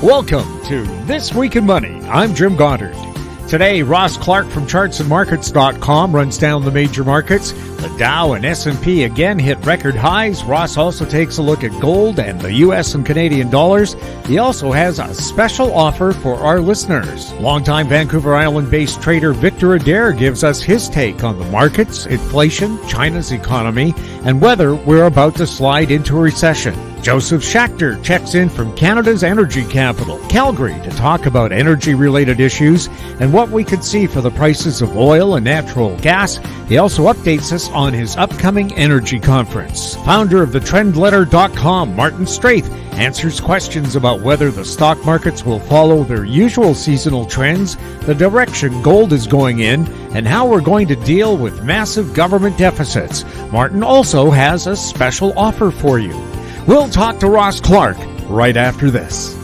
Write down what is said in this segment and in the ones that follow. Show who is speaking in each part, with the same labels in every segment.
Speaker 1: Welcome to This Week in Money. I'm Jim Goddard. Today, Ross Clark from Charts.Markets.com runs down the major markets. The Dow and S&P again hit record highs. Ross also takes a look at gold and the U.S. and Canadian dollars. He also has a special offer for our listeners. Longtime Vancouver Island-based trader Victor Adair gives us his take on the markets, inflation, China's economy, and whether we're about to slide into a recession. Josef Schachter checks in from Canada's energy capital, Calgary, to talk about energy-related issues and what we could see for the prices of oil and natural gas. He also updates us on his upcoming energy conference. Founder of thetrendletter.com, Martin Straith, answers questions about whether the stock markets will follow their usual seasonal trends, the direction gold is going in, and how we're going to deal with massive government deficits. Martin also has a special offer for you. We'll talk to Ross Clark right after this.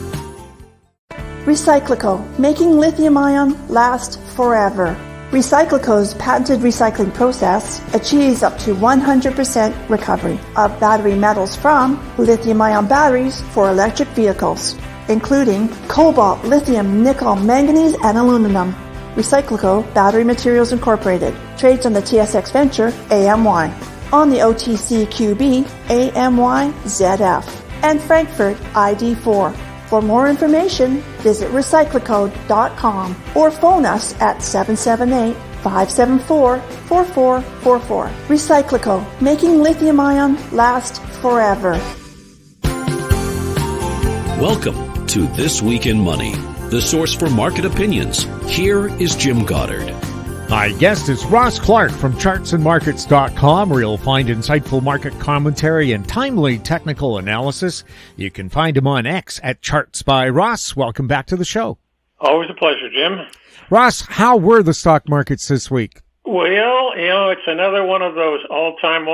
Speaker 2: Recyclico, making lithium-ion last forever. Recyclico's patented recycling process achieves up to 100% recovery of battery metals from lithium-ion batteries for electric vehicles, including cobalt, lithium, nickel, manganese, and aluminum. Recyclico Battery Materials Incorporated trades on the TSX Venture AMY, on the OTCQB AMYZF, and Frankfurt ID4. For more information, visit recyclicode.com or phone us at 778-574-4444. Recyclico, making lithium-ion last forever.
Speaker 3: Welcome to This Week in Money, the source for market opinions. Here is Jim Goddard.
Speaker 1: My guest is Ross Clark from Charts.Markets.com, where you'll find insightful market commentary and timely technical analysis. You can find him on X at Charts by Ross. Welcome back to the show.
Speaker 4: Always a pleasure, Jim.
Speaker 1: Ross, how were the stock markets this week?
Speaker 4: Well, it's another one of those all-time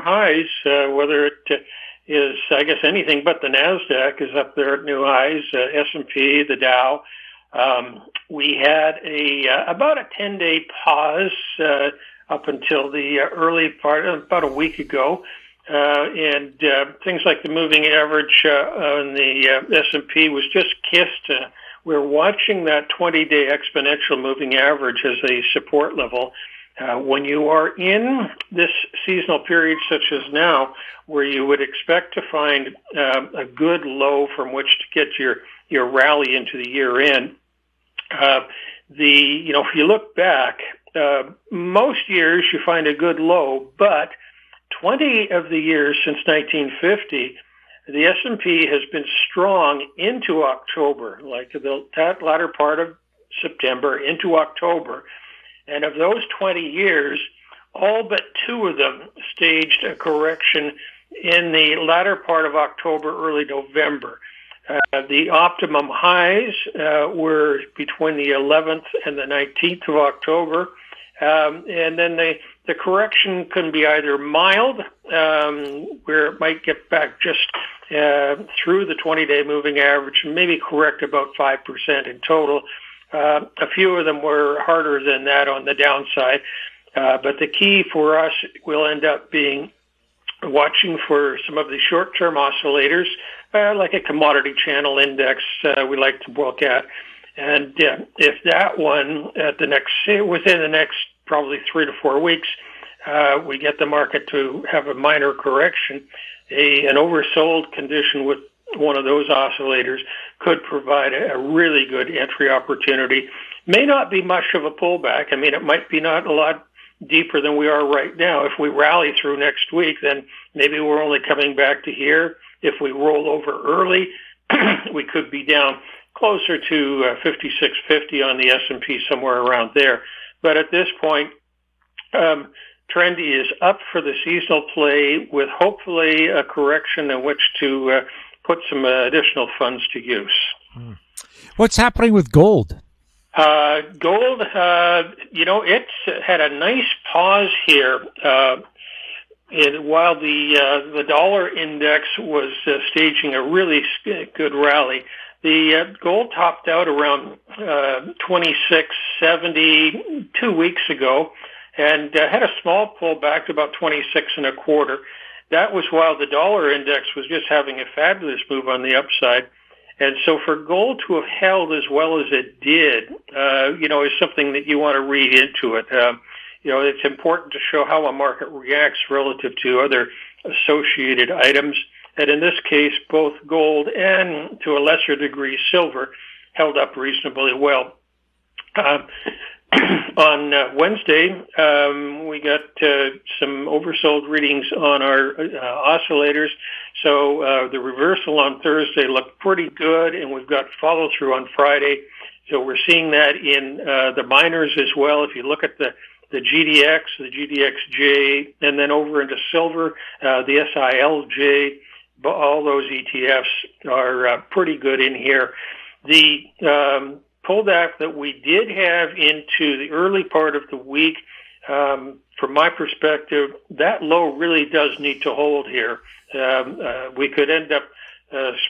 Speaker 4: highs, whether it is, I guess, anything but the NASDAQ is up there at new highs, S&P, the Dow. We had about a 10-day pause up until the early part, about a week ago, and things like the moving average on the S&P was just kissed. We're watching that 20-day exponential moving average as a support level. When you are in this seasonal period such as now, where you would expect to find a good low from which to get your rally into the year end, if you look back, most years you find a good low, but 20 of the years since 1950, the S&P has been strong into October, like that latter part of September into October. And of those 20 years, all but two of them staged a correction in the latter part of October, early November. The optimum highs were between the 11th and the 19th of October. And then the correction can be either mild, where it might get back just through the 20-day moving average and maybe correct about 5% in total. A few of them were harder than that on the downside. But the key for us will end up being watching for some of the short-term oscillators, like a commodity channel index we like to look at. And if that one within the next probably 3 to 4 weeks, we get the market to have a minor correction, an oversold condition with one of those oscillators could provide a really good entry opportunity. May not be much of a pullback. I mean, it might be not a lot deeper than we are right now. If we rally through next week, then maybe we're only coming back to here. If we roll over early, we could be down closer to 5650 on the S&P, somewhere around there. But at this point, trendy is up for the seasonal play with hopefully a correction in which to put some additional funds to use.
Speaker 1: What's happening with gold?
Speaker 4: Gold, it's had a nice pause here. While the dollar index was staging a really good rally, the gold topped out around 26.70 2 weeks ago, and had a small pullback to about 26.25. That was while the dollar index was just having a fabulous move on the upside. And so for gold to have held as well as it did, is something that you want to read into it. It's important to show how a market reacts relative to other associated items. And in this case, both gold and, to a lesser degree, silver held up reasonably well. On Wednesday, we got some oversold readings on our oscillators. So the reversal on Thursday looked pretty good, and we've got follow-through on Friday. So we're seeing that in the miners as well. If you look at the GDX, the GDXJ, and then over into silver, the SILJ, all those ETFs are pretty good in here. The pullback that we did have into the early part of the week, from my perspective, that low really does need to hold here. We could end up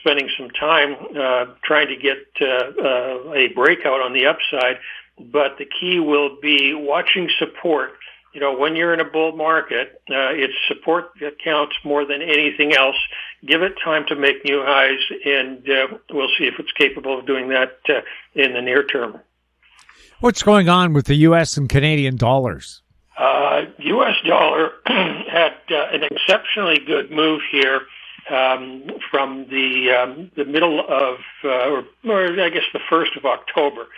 Speaker 4: spending some time trying to get a breakout on the upside, but the key will be watching support. When you're in a bull market, it's support that counts more than anything else. Give it time to make new highs, and we'll see if it's capable of doing that in the near term.
Speaker 1: What's going on with the U.S. and Canadian dollars?
Speaker 4: U.S. dollar had an exceptionally good move here from the middle of, or I guess the 1st of October.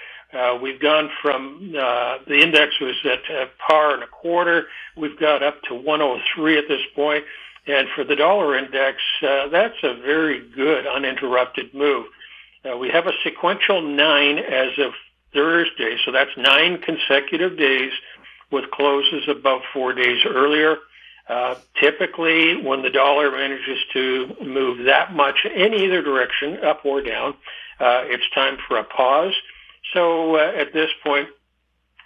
Speaker 4: We've gone from, the index was at par and a quarter. We've got up to 103 at this point. And for the dollar index, that's a very good uninterrupted move. We have a sequential 9 as of Thursday, so that's 9 consecutive days with closes above 4 days earlier. Typically, when the dollar manages to move that much in either direction, up or down, it's time for a pause. So at this point,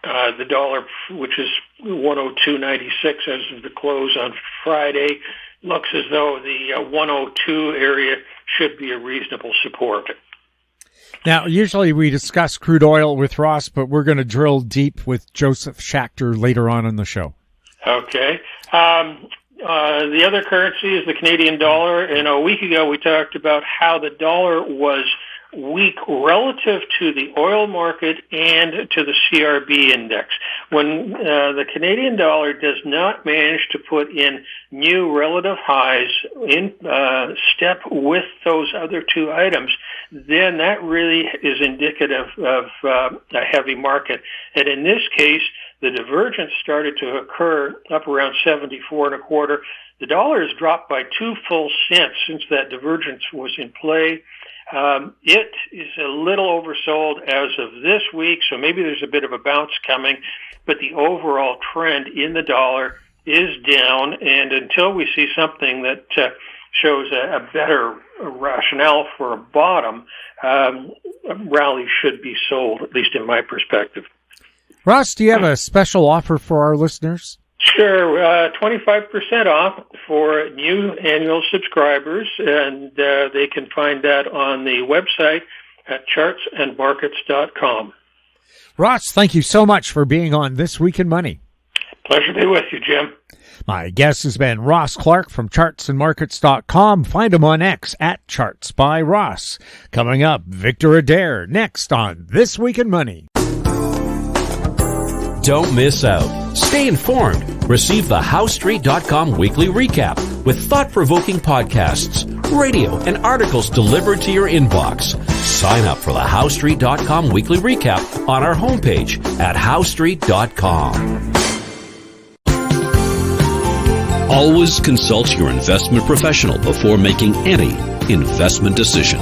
Speaker 4: the dollar, which is 102.96 as of the close on Friday, looks as though the 102 area should be a reasonable support.
Speaker 1: Now, usually we discuss crude oil with Ross, but we're going to drill deep with Josef Schachter later on in the show.
Speaker 4: Okay. The other currency is the Canadian dollar. And a week ago, we talked about how the dollar was weak relative to the oil market and to the CRB index. When the Canadian dollar does not manage to put in new relative highs in step with those other two items, then that really is indicative of a heavy market. And in this case, the divergence started to occur up around 74 and a quarter. The dollar has dropped by 2 full cents since that divergence was in play. It is a little oversold as of this week, so maybe there's a bit of a bounce coming, but the overall trend in the dollar is down, and until we see something that shows a better rationale for a bottom, rally should be sold, at least in my perspective.
Speaker 1: Ross, do you have a special offer for our listeners?
Speaker 4: Sure, 25% off for new annual subscribers, and they can find that on the website at Charts.Markets.com.
Speaker 1: Ross, thank you so much for being on This Week in Money.
Speaker 4: Pleasure to be with you, Jim.
Speaker 1: My guest has been Ross Clark from Charts.Markets.com. Find him on X at Charts by Ross. Coming up, Victor Adair next on This Week in Money.
Speaker 3: Don't miss out. Stay informed. Receive the HowStreet.com weekly recap with thought-provoking podcasts, radio, and articles delivered to your inbox. Sign up for the HowStreet.com weekly recap on our homepage at HowStreet.com. Always consult your investment professional before making any investment decision.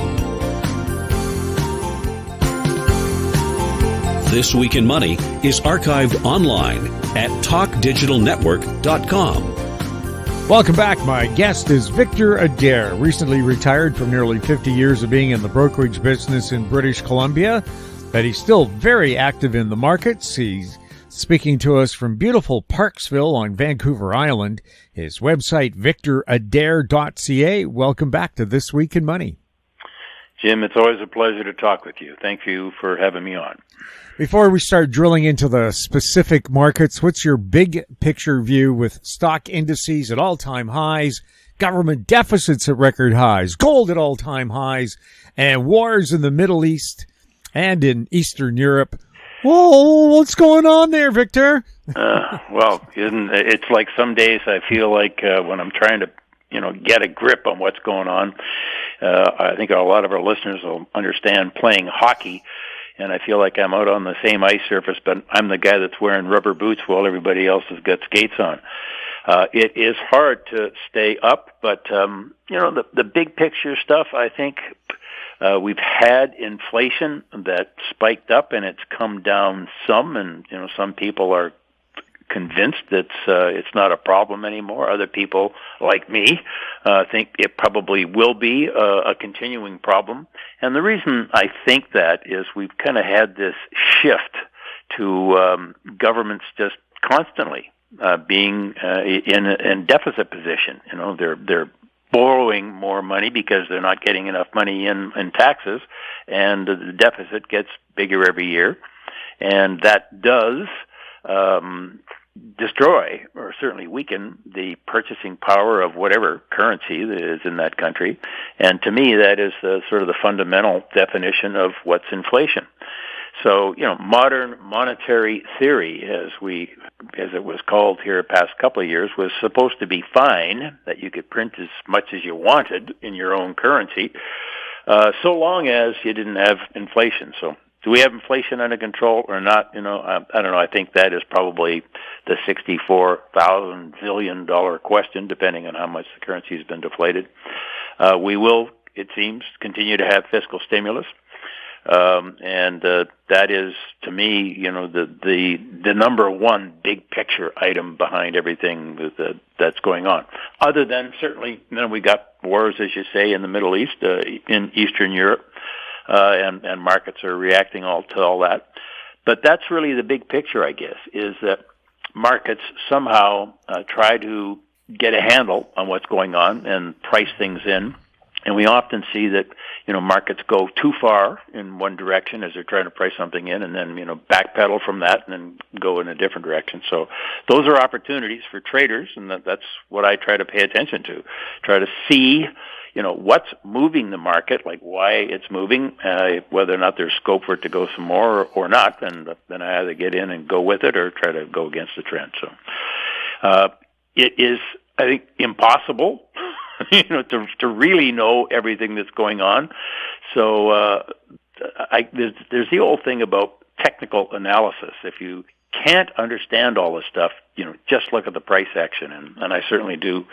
Speaker 3: This Week in Money is archived online at talkdigitalnetwork.com.
Speaker 1: Welcome back. My guest is Victor Adair, recently retired from nearly 50 years of being in the brokerage business in British Columbia, but he's still very active in the markets. He's speaking to us from beautiful Parksville on Vancouver Island. His website, victoradair.ca. Welcome back to This Week in Money.
Speaker 5: Jim, it's always a pleasure to talk with you. Thank you for having me on.
Speaker 1: Before we start drilling into the specific markets, what's your big picture view with stock indices at all-time highs, government deficits at record highs, gold at all-time highs, and wars in the Middle East and in Eastern Europe. Oh, what's going on there, Victor?
Speaker 5: Well, it's like some days I feel like when I'm trying to, get a grip on what's going on. I think a lot of our listeners will understand playing hockey, and I feel like I'm out on the same ice surface, but I'm the guy that's wearing rubber boots while everybody else has got skates on. It is hard to stay up, but the big picture stuff, I think. We've had inflation that spiked up and it's come down some, and some people are convinced that it's not a problem anymore. Other people, like me, think it probably will be a continuing problem. And the reason I think that is we've kind of had this shift to governments just constantly being in deficit position. They're borrowing more money because they're not getting enough money in taxes, and the deficit gets bigger every year, and that does destroy or certainly weaken the purchasing power of whatever currency that is in that country. And to me, that is sort of the fundamental definition of what's inflation. So, modern monetary theory, as it was called here the past couple of years, was supposed to be fine, that you could print as much as you wanted in your own currency, so long as you didn't have inflation. So, do we have inflation under control or not? I don't know. I think that is probably the $64,000 billion question, depending on how much the currency has been deflated. We will, it seems, continue to have fiscal stimulus. And that is, to me, the number one big picture item behind everything that's going on. Other than certainly, we got wars, as you say, in the Middle East, in Eastern Europe, and markets are reacting to all that. But that's really the big picture, I guess, is that markets somehow try to get a handle on what's going on and price things in. And we often see that, markets go too far in one direction as they're trying to price something in, and then, backpedal from that and then go in a different direction. So those are opportunities for traders, and that's what I try to pay attention to. Try to see, what's moving the market, like why it's moving, whether or not there's scope for it to go some more or not, and then I either get in and go with it or try to go against the trend. So it is, I think, impossible to really know everything that's going on. So there's the old thing about technical analysis. If you can't understand all this stuff, just look at the price action, and I certainly do.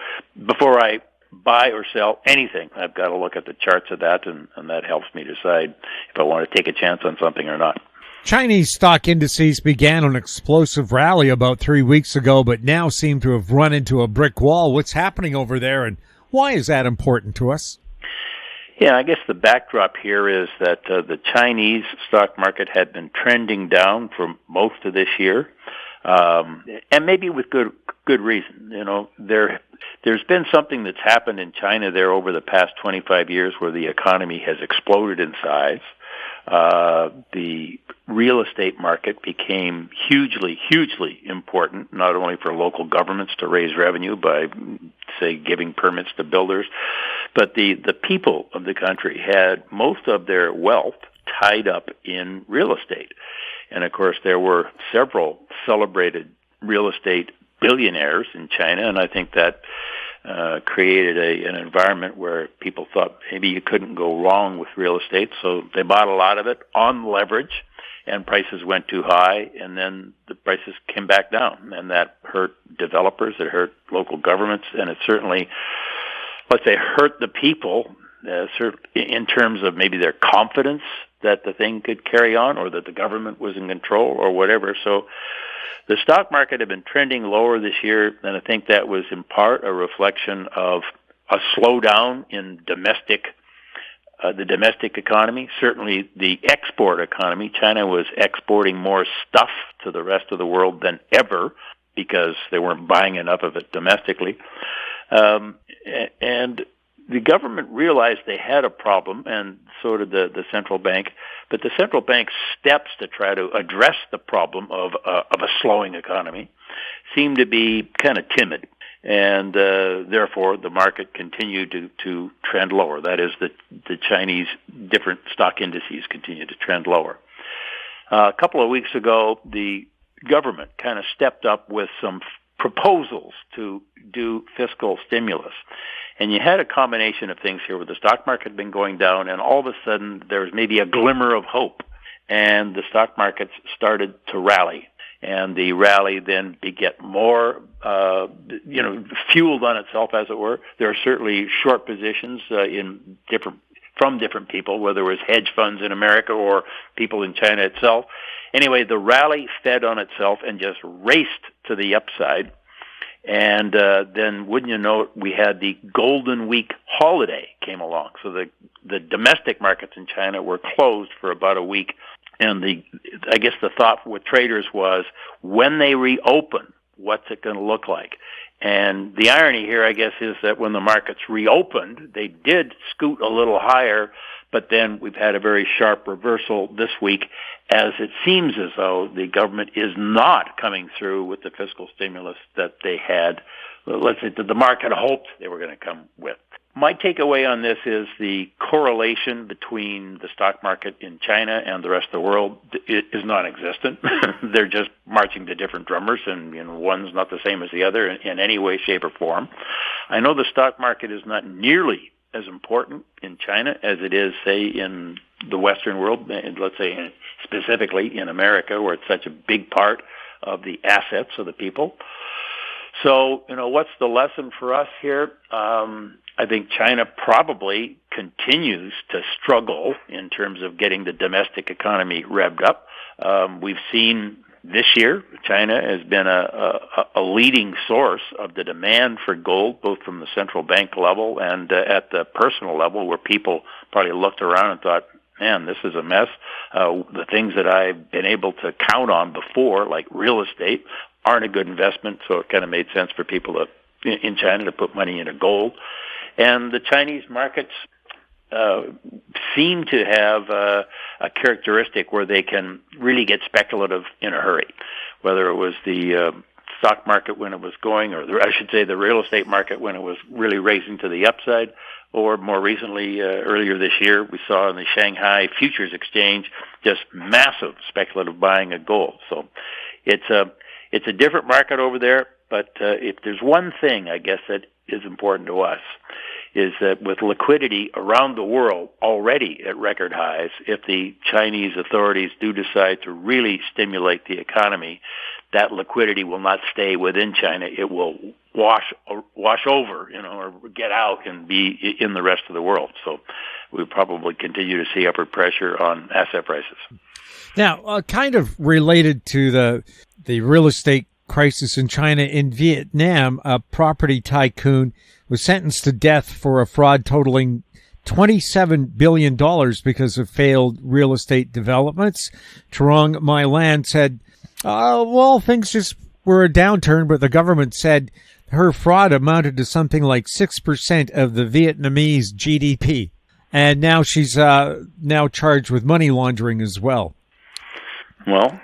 Speaker 5: Before I buy or sell anything, I've got to look at the charts of that, and that helps me decide if I want to take a chance on something or not.
Speaker 1: Chinese stock indices began an explosive rally about 3 weeks ago, but now seem to have run into a brick wall. What's happening over there, and why is that important to us?
Speaker 5: Yeah, I guess the backdrop here is that the Chinese stock market had been trending down for most of this year, and maybe with good reason. There's been something that's happened in China there over the past 25 years where the economy has exploded in size. The real estate market became hugely important, not only for local governments to raise revenue by, say, giving permits to builders, but the people of the country had most of their wealth tied up in real estate. And, of course, there were several celebrated real estate billionaires in China, and I think that created an environment where people thought maybe you couldn't go wrong with real estate, so they bought a lot of it on leverage, and prices went too high, and then the prices came back down, and that hurt developers, it hurt local governments, and it certainly, let's say, hurt the people in terms of maybe their confidence that the thing could carry on or that the government was in control or whatever. So the stock market had been trending lower this year, and I think that was in part a reflection of a slowdown in the domestic economy, certainly the export economy. China was exporting more stuff to the rest of the world than ever because they weren't buying enough of it domestically. And the government realized they had a problem, and so did the central bank. But the central bank's steps to try to address the problem of a slowing economy seemed to be kind of timid. and therefore the market continued to trend lower. That is, the Chinese different stock indices continue to trend lower. A couple of weeks ago, the government kind of stepped up with some proposals to do fiscal stimulus. And you had a combination of things here where the stock market had been going down, and all of a sudden there was maybe a glimmer of hope, and the stock markets started to rally. And the rally then beget more, fueled on itself, as it were. There are certainly short positions from different people, whether it was hedge funds in America or people in China itself. Anyway, the rally fed on itself and just raced to the upside. And then, wouldn't you know it, we had the Golden Week holiday came along. So the domestic markets in China were closed for about a week. And I guess the thought with traders was, when they reopen, what's it going to look like? And the irony here, I guess, is that when the markets reopened, they did scoot a little higher, but then we've had a very sharp reversal this week, as it seems as though the government is not coming through with the fiscal stimulus that they had, let's say, that the market hoped they were going to come with. My takeaway on this is the correlation between the stock market in China and the rest of the world is non-existent. They're just marching to different drummers, and one's not the same as the other in any way, shape, or form. I know the stock market is not nearly as important in China as it is, say, in the Western world, and let's say specifically in America, where it's such a big part of the assets of the people. So, what's the lesson for us here? I think China probably continues to struggle in terms of getting the domestic economy revved up. We've seen this year China has been a leading source of the demand for gold, both from the central bank level and at the personal level, where people probably looked around and thought, man, this is a mess. The things that I've been able to count on before, like real estate, aren't a good investment, so it kind of made sense for people in China to put money into gold. And the Chinese markets seem to have a characteristic where they can really get speculative in a hurry, whether it was the stock market when it was going, or I should say the real estate market when it was really racing to the upside, or more recently, earlier this year, we saw in the Shanghai Futures Exchange just massive speculative buying of gold. So it's a different market over there, but if there's one thing, I guess, that is important to us, is that with liquidity around the world already at record highs, if the Chinese authorities do decide to really stimulate the economy, that liquidity will not stay within China. It will wash over, or get out and be in the rest of the world. So we probably continue to see upward pressure on asset prices.
Speaker 1: Now, kind of related to the real estate crisis in China, in Vietnam, a property tycoon was sentenced to death for a fraud totaling $27 billion because of failed real estate developments. Trung My Lan said, things just were a downturn, but the government said her fraud amounted to something like 6% of the Vietnamese GDP. And now she's now charged with money laundering as well.
Speaker 5: Well,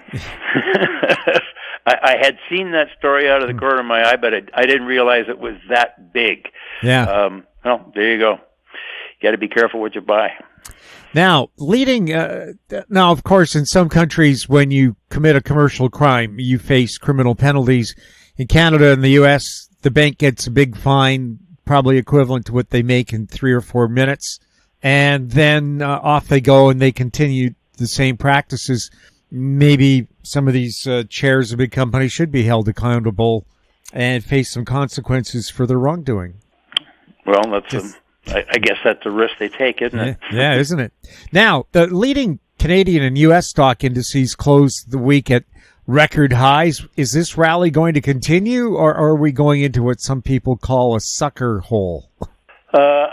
Speaker 5: I had seen that story out of the corner of my eye, but I didn't realize it was that big.
Speaker 1: Yeah.
Speaker 5: There you go. You got to be careful what you buy.
Speaker 1: Now, now, of course, in some countries, when you commit a commercial crime, you face criminal penalties. In Canada and the U.S., the bank gets a big fine, probably equivalent to what they make in 3 or 4 minutes. And then off they go, and they continue the same practices. Maybe some of these chairs of big companies should be held accountable and face some consequences for their wrongdoing.
Speaker 5: Well, I guess that's the risk they take, isn't it?
Speaker 1: Yeah, isn't it? Now, the leading Canadian and U.S. stock indices closed the week at record highs. Is this rally going to continue, or are we going into what some people call a sucker hole?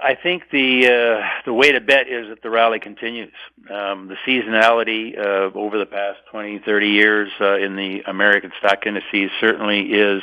Speaker 5: I think the way to bet is that the rally continues. The seasonality over the past 20, 30 years in the American stock indices certainly is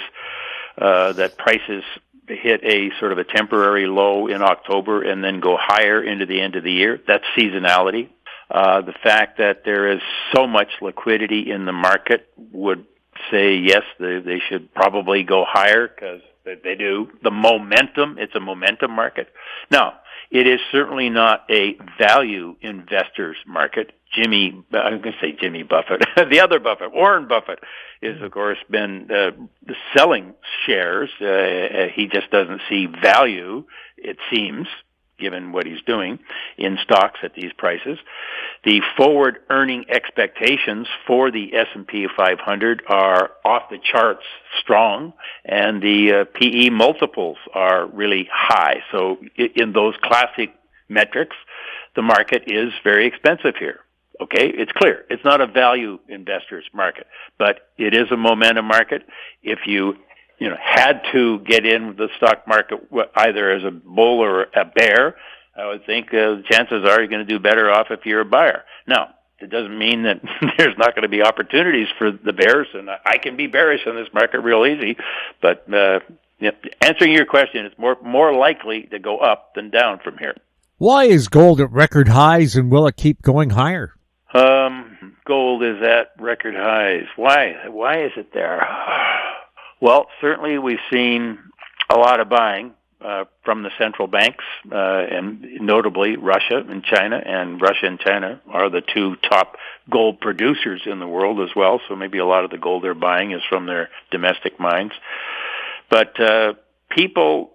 Speaker 5: that prices hit a sort of a temporary low in October and then go higher into the end of the year. That's seasonality. The fact that there is so much liquidity in the market would say, yes, they should probably go higher because They do. The momentum, it's a momentum market. Now, it is certainly not a value investors market. I'm going to say Jimmy Buffett. The other Buffett, Warren Buffett, is, of course, been selling shares. He just doesn't see value, it seems, given what he's doing in stocks at these prices. The forward earning expectations for the S&P 500 are off the charts strong, and the PE multiples are really high. So in those classic metrics, the market is very expensive here. Okay, it's clear. It's not a value investors market, but it is a momentum market. If you had to get in the stock market either as a bull or a bear, I would think the chances are you're going to do better off if you're a buyer. Now, it doesn't mean that there's not going to be opportunities for the bears, and I can be bearish in this market real easy, but answering your question, it's more likely to go up than down from here.
Speaker 1: Why is gold at record highs, and will it keep going higher?
Speaker 5: Gold is at record highs. Why is it there? Well, certainly we've seen a lot of buying from the central banks, and notably Russia and China. And Russia and China are the two top gold producers in the world as well. So maybe a lot of the gold they're buying is from their domestic mines. But people,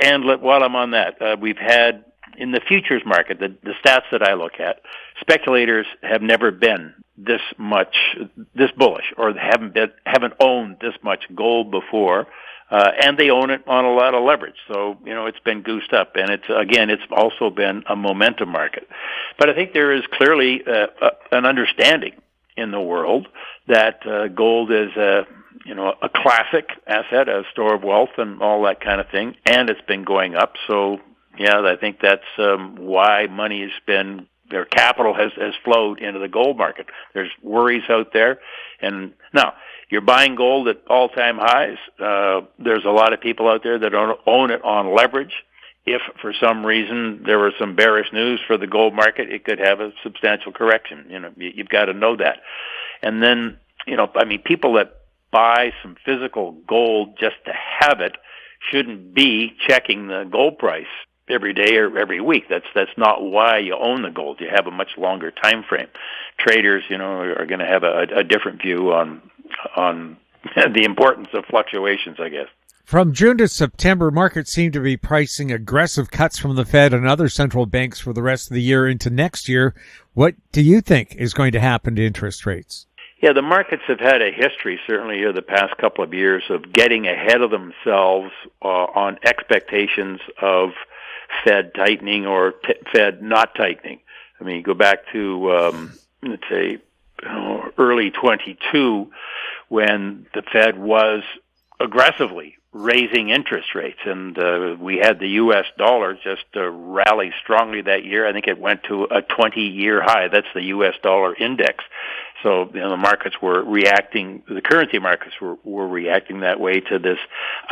Speaker 5: and while I'm on that, we've had in the futures market, the stats that I look at, speculators have never been this bullish, or haven't owned this much gold before, and they own it on a lot of leverage. So, it's been goosed up, and it's also been a momentum market. But I think there is clearly an understanding in the world that gold is a classic asset, a store of wealth and all that kind of thing, and it's been going up. So, yeah, I think that's why money has been, their capital has flowed into the gold market. There's worries out there. And now, you're buying gold at all-time highs. There's a lot of people out there that own it on leverage. If, for some reason, there was some bearish news for the gold market, it could have a substantial correction. You've got to know that. And then, people that buy some physical gold just to have it shouldn't be checking the gold price every day or every week. That's not why you own the gold. You have a much longer time frame. Traders, are going to have a different view on the importance of fluctuations, I guess.
Speaker 1: From June to September, markets seem to be pricing aggressive cuts from the Fed and other central banks for the rest of the year into next year. What do you think is going to happen to interest rates?
Speaker 5: Yeah, the markets have had a history, certainly the past couple of years, of getting ahead of themselves on expectations of Fed tightening or Fed not tightening. Go back to, let's say, early 22, when the Fed was aggressively raising interest rates, and we had the U.S. dollar just rally strongly that year. I think it went to a 20-year high. That's the U.S. dollar index. So the markets were reacting, the currency markets were reacting that way to this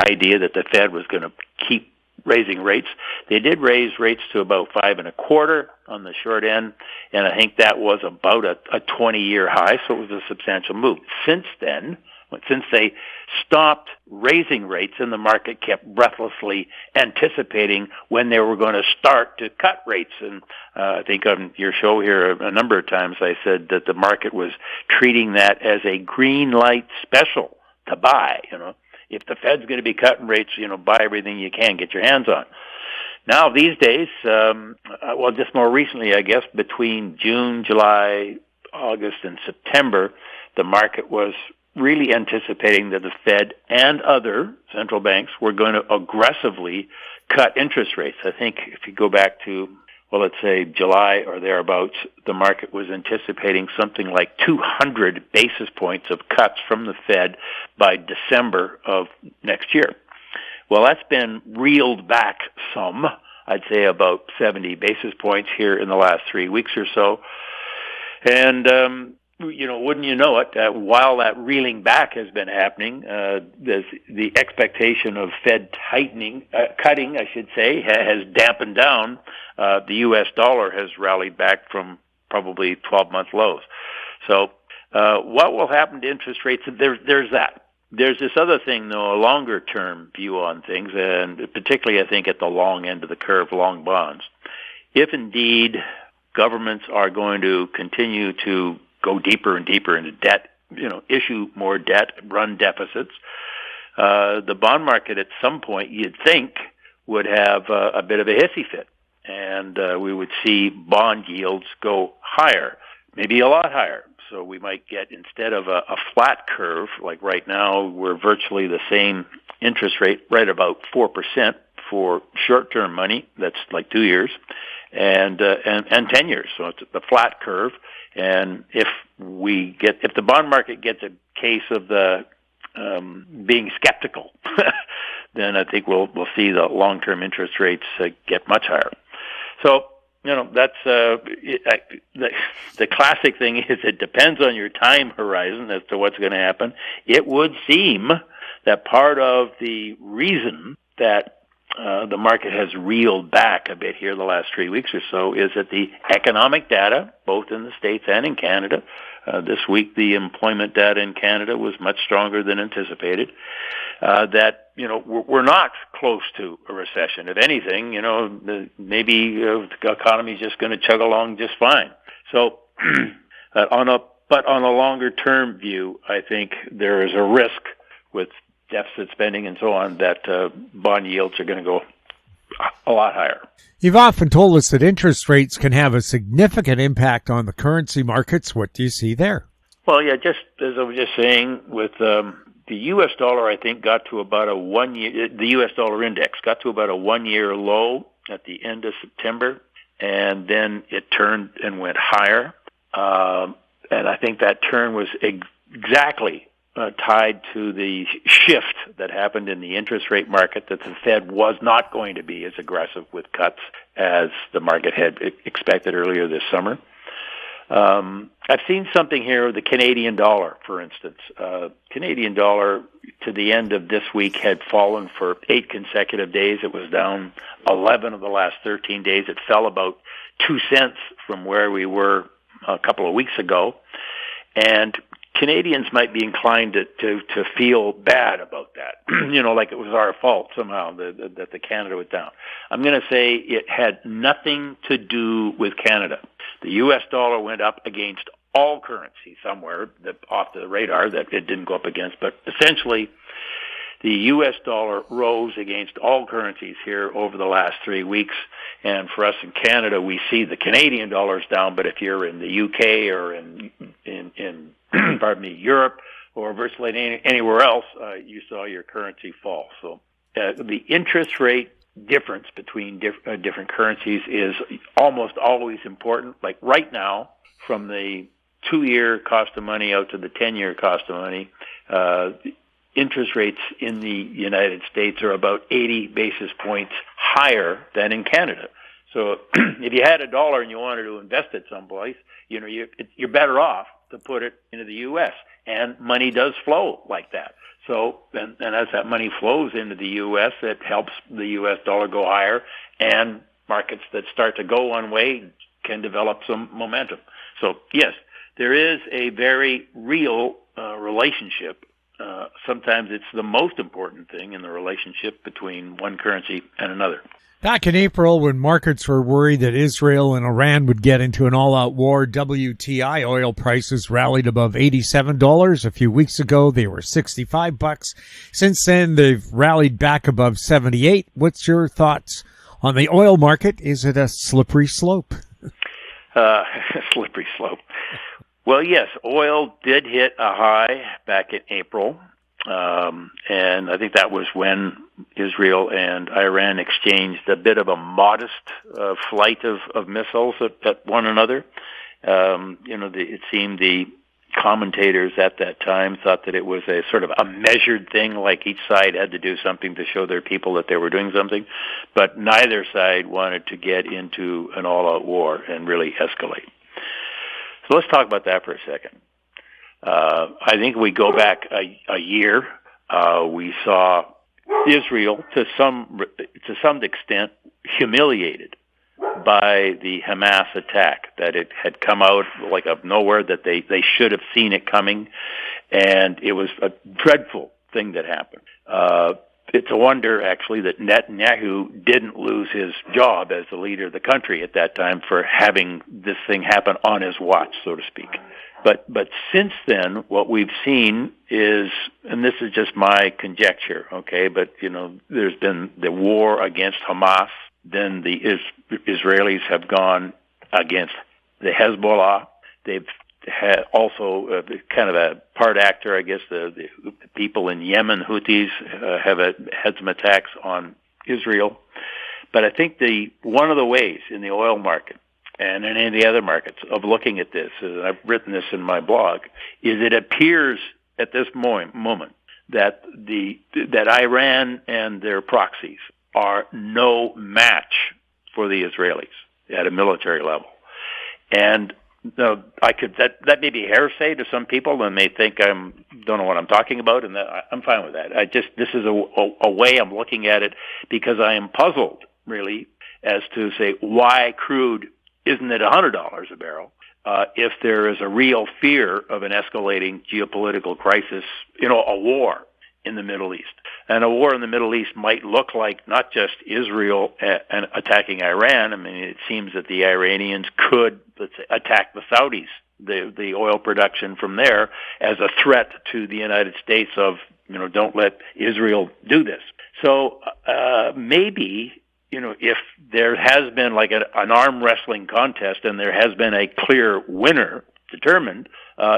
Speaker 5: idea that the Fed was going to keep raising rates. They did raise rates to about 5.25 on the short end, and I think that was about a 20-year high, so it was a substantial move. Since then, since they stopped raising rates, and the market kept breathlessly anticipating when they were going to start to cut rates. And I think on your show here a number of times I said that the market was treating that as a green light special to buy. If the Fed's going to be cutting rates, buy everything you can, get your hands on. Now, these days, just more recently, I guess, between June, July, August, and September, the market was really anticipating that the Fed and other central banks were going to aggressively cut interest rates. I think if you go back to, let's say July or thereabouts, the market was anticipating something like 200 basis points of cuts from the Fed by December of next year. Well, that's been reeled back some, I'd say about 70 basis points here in the last 3 weeks or so. And, wouldn't you know it, while that reeling back has been happening, the expectation of Fed cutting, I should say, has dampened down. The U.S. dollar has rallied back from probably 12-month lows. So what will happen to interest rates? There's that. There's this other thing, though, a longer-term view on things, and particularly, I think, at the long end of the curve, long bonds. If indeed governments are going to continue to go deeper and deeper into debt, issue more debt, run deficits, the bond market at some point, you'd think, would have a bit of a hissy fit, and we would see bond yields go higher, maybe a lot higher. So we might get, instead of a flat curve, like right now, we're virtually the same interest rate, right about 4% for short-term money, that's like 2 years, and 10 years. So it's the flat curve. And if the bond market gets a case of the being skeptical, then I think we'll see the long-term interest rates get much higher. So, that's the classic thing is it depends on your time horizon as to what's going to happen. It would seem that part of the reason that the market has reeled back a bit here the last 3 weeks or so is that the economic data, both in the States and in Canada, this week the employment data in Canada was much stronger than anticipated, that, we're not close to a recession. If anything, maybe the economy is just going to chug along just fine. So on a longer term view, I think there is a risk with deficit spending and so on that bond yields are going to go a lot higher.
Speaker 1: You've often told us that interest rates can have a significant impact on the currency markets. What do you see there?
Speaker 5: Well, yeah, just as I was just saying, with the U.S. dollar, I think, got to about a 1 year, the U.S. dollar index got to about a 1 year low at the end of September, and then it turned and went higher. And I think that turn was exactly tied to the shift that happened in the interest rate market, that the Fed was not going to be as aggressive with cuts as the market had expected earlier this summer. I've seen something here with the Canadian dollar, for instance. Canadian dollar to the end of this week had fallen for 8 consecutive days. It was down 11 of the last 13 days. It fell about 2 cents from where we were a couple of weeks ago. And Canadians might be inclined to feel bad about that, like it was our fault somehow that the Canada was down. I'm going to say it had nothing to do with Canada. The U.S. dollar went up against all currencies somewhere off the radar that it didn't go up against, but essentially the U.S. dollar rose against all currencies here over the last 3 weeks. And for us in Canada, we see the Canadian dollars down, but if you're in the U.K. or in Europe or virtually anywhere else, you saw your currency fall. So the interest rate difference between different currencies is almost always important. Like right now, from the 2-year cost of money out to the 10-year cost of money, interest rates in the United States are about 80 basis points higher than in Canada. So if you had $1 and you wanted to invest it someplace, you're better off to put it into the U.S. And money does flow like that. So, and as that money flows into the U.S., it helps the U.S. dollar go higher, and markets that start to go one way can develop some momentum. So, yes, there is a very real relationship. Sometimes it's the most important thing in the relationship between one currency and another.
Speaker 1: Back in April, when markets were worried that Israel and Iran would get into an all-out war, WTI oil prices rallied above $87. A few weeks ago, they were $65. Since then, they've rallied back above $78. What's your thoughts on the oil market? Is it a slippery slope?
Speaker 5: Slippery slope. Well, yes, oil did hit a high back in April. And I think that was when Israel and Iran exchanged a bit of a modest flight of missiles at one another. It seemed the commentators at that time thought that it was a sort of a measured thing, like each side had to do something to show their people that they were doing something. But neither side wanted to get into an all-out war and really escalate. So let's talk about that for a second. I think we go back a year. We saw Israel to some extent humiliated by the Hamas attack, that it had come out like of nowhere, that they should have seen it coming, and it was a dreadful thing that happened. It's a wonder, actually, that Netanyahu didn't lose his job as the leader of the country at that time for having this thing happen on his watch, so to speak. But since then, what we've seen is, and this is just my conjecture, okay, but, there's been the war against Hamas, then the Israelis have gone against the Hezbollah. They've had also kind of a part actor, I guess, the people in Yemen, Houthis, have had some attacks on Israel. But I think one of the ways in the oil market and in any of the other markets of looking at this, and I've written this in my blog, is it appears at this moment that Iran and their proxies are no match for the Israelis at a military level. And that may be hearsay to some people, and they think don't know what I'm talking about, and I'm fine with that. This is a way I'm looking at it, because I am puzzled really as to say why crude isn't at $100 a barrel if there is a real fear of an escalating geopolitical crisis, a war in the Middle East. And a war in the Middle East might look like not just Israel and attacking Iran. I mean, it seems that the Iranians could, let's say, attack the Saudis, the oil production from there, as a threat to the United States of, don't let Israel do this. So maybe, if there has been like an arm wrestling contest and there has been a clear winner determined,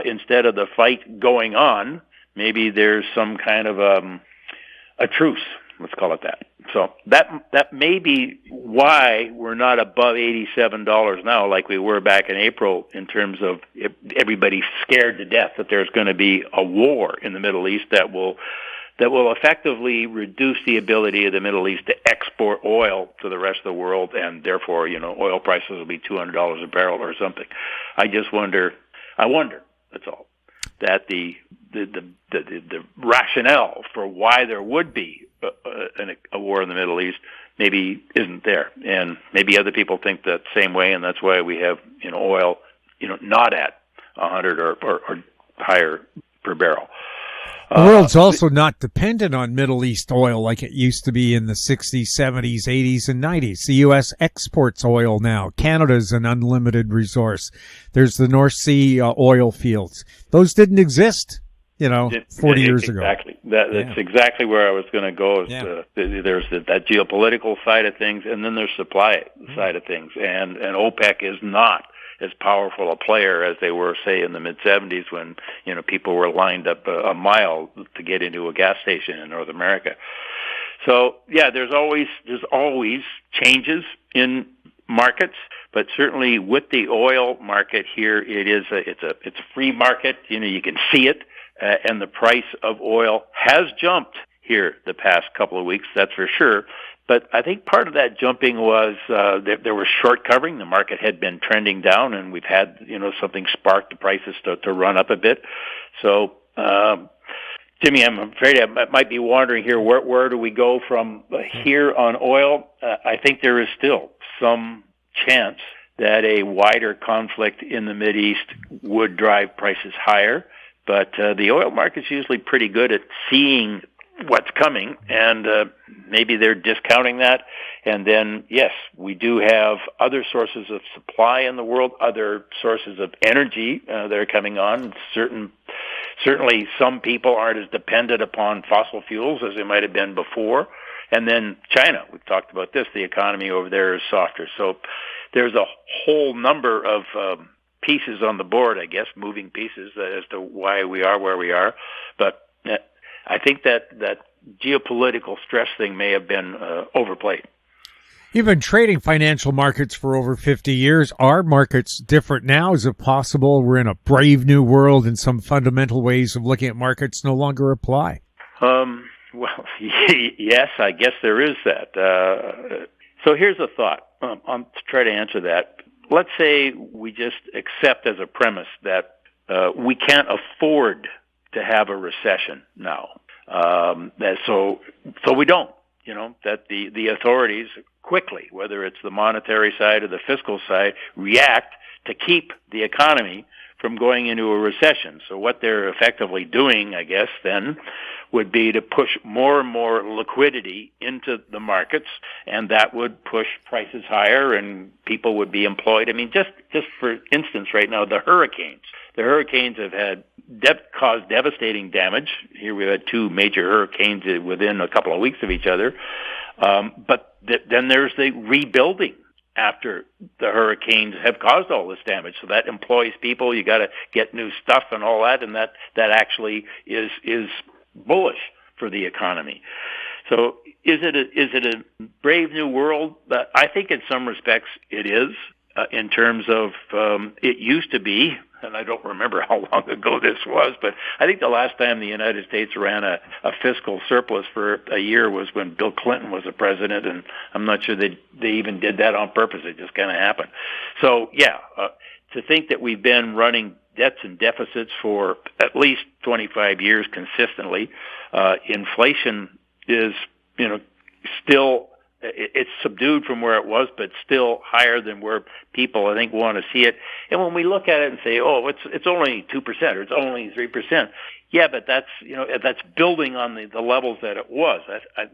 Speaker 5: instead of the fight going on, maybe there's some kind of a truce, let's call it that. So that may be why we're not above $87 now like we were back in April, in terms of everybody scared to death that there's going to be a war in the Middle East that will effectively reduce the ability of the Middle East to export oil to the rest of the world, and therefore, oil prices will be $200 a barrel or something. I wonder, that's all, that the rationale for why there would be a war in the Middle East maybe isn't there, and maybe other people think that same way, and that's why we have oil not at 100 or higher per barrel.
Speaker 1: The world's also not dependent on Middle East oil like it used to be in the 60s, 70s, 80s, and 90s. The U.S. exports oil now. Canada's an unlimited resource. There's the North Sea oil fields. Those didn't exist, 40 years ago.
Speaker 5: Exactly. That's exactly where I was going to go. There's that geopolitical side of things, and then there's supply side of things. And OPEC is not as powerful a player as they were, say, in the mid-'70s when, people were lined up a mile to get into a gas station in North America. So, there's always changes in markets, but certainly with the oil market here, it's a free market. You can see it, and the price of oil has jumped here the past couple of weeks, that's for sure. But I think part of that jumping was there was short covering. The market had been trending down, and we've had something spark the prices to run up a bit. So, Jimmy, I'm afraid I might be wandering here. Where do we go from here on oil? I think there is still some chance that a wider conflict in the Mideast would drive prices higher. But the oil market's usually pretty good at seeing what's coming, and maybe they're discounting that. And then, yes, we do have other sources of supply in the world, other sources of energy that are coming on. Certainly some people aren't as dependent upon fossil fuels as they might have been before. And then China, we've talked about this, the economy over there is softer. So there's a whole number of pieces on the board, I guess, moving pieces as to why we are where we are. But I think that geopolitical stress thing may have been overplayed.
Speaker 1: You've been trading financial markets for over 50 years. Are markets different now? Is it possible we're in a brave new world and some fundamental ways of looking at markets no longer apply?
Speaker 5: Well, yes, I guess there is that. So here's a thought. To try to answer that. Let's say we just accept as a premise that we can't afford to have a recession now. So we don't, that the authorities quickly, whether it's the monetary side or the fiscal side, react to keep the economy from going into a recession. So what they're effectively doing, I guess, then, would be to push more and more liquidity into the markets, and that would push prices higher and people would be employed. I mean, just for instance, right now, the hurricanes. The hurricanes have caused devastating damage. Here we've had 2 major hurricanes within a couple of weeks of each other. But then there's the rebuilding after the hurricanes have caused all this damage. So that employs people. You got to get new stuff and all that, and that actually is bullish for the economy. So is it a brave new world? I think in some respects it is. In terms of it used to be, and I don't remember how long ago this was, but I think the last time the United States ran a fiscal surplus for a year was when Bill Clinton was the president, and I'm not sure they even did that on purpose. It just kind of happened. So, to think that we've been running debts and deficits for at least 25 years consistently, inflation is, still... It's subdued from where it was, but still higher than where people, I think, want to see it. And when we look at it and say, "Oh, it's only 2% or it's only 3%," yeah, but that's building on the levels that it was.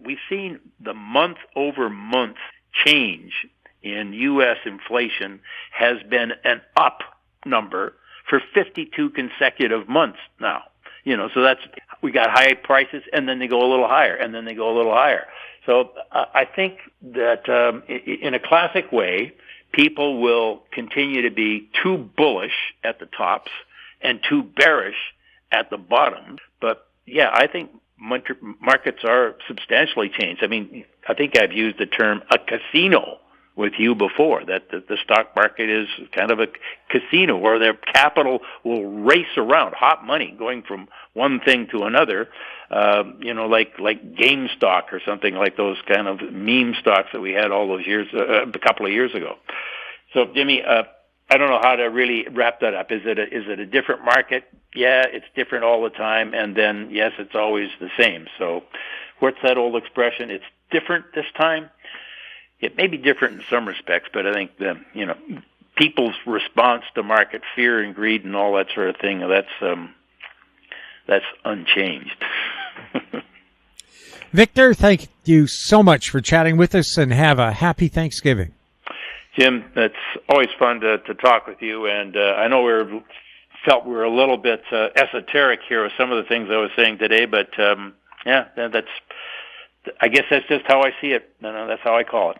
Speaker 5: We've seen the month-over-month change in U.S. inflation has been an up number for 52 consecutive months now. So that's, we got high prices, and then they go a little higher, and then they go a little higher. So I think that in a classic way, people will continue to be too bullish at the tops and too bearish at the bottom. But, yeah, I think markets are substantially changed. I mean, I think I've used the term a casino with you before, that the stock market is kind of a casino where their capital will race around, hot money going from one thing to another, like GameStop or something like those kind of meme stocks that we had all those years, a couple of years ago. So, Jimmy, I don't know how to really wrap that up. Is it a different market? Yeah, it's different all the time, and then, yes, it's always the same. So what's that old expression? It's different this time. It may be different in some respects, but I think people's response to market fear and greed and all that sort of thing, that's unchanged.
Speaker 1: Victor, thank you so much for chatting with us, and have a happy Thanksgiving.
Speaker 5: Jim, it's always fun to talk with you, and I know we were a little bit esoteric here with some of the things I was saying today, but I guess that's just how I see it. That's how I call it.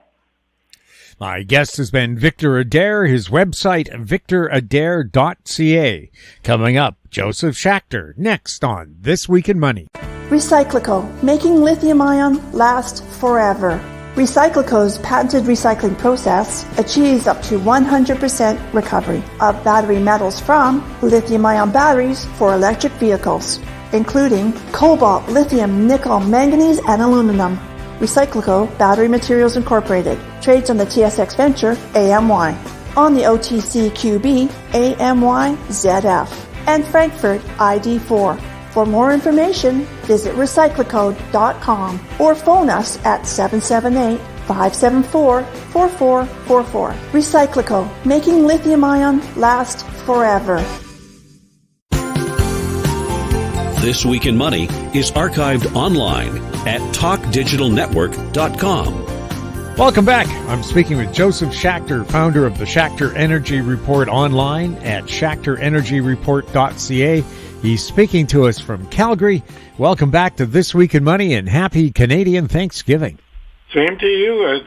Speaker 1: My guest has been Victor Adair, his website, victoradair.ca. Coming up, Josef Schachter, next on This Week in Money.
Speaker 2: Recyclico, making lithium-ion last forever. Recyclico's patented recycling process achieves up to 100% recovery of battery metals from lithium-ion batteries for electric vehicles, including cobalt, lithium, nickel, manganese, and aluminum. Recyclico Battery Materials Incorporated trades on the TSX Venture AMY, on the OTCQB AMYZF, and Frankfurt ID4. For more information, visit recyclico.com or phone us at 778-574-4444. Recyclico, making lithium-ion last forever.
Speaker 3: This Week in Money is archived online at talkdigitalnetwork.com.
Speaker 1: Welcome back. I'm speaking with Josef Schachter, founder of the Schachter.Energy Report online at Schachter.EnergyReport.ca. He's speaking to us from Calgary. Welcome back to This Week in Money, and happy Canadian Thanksgiving.
Speaker 6: Same to you.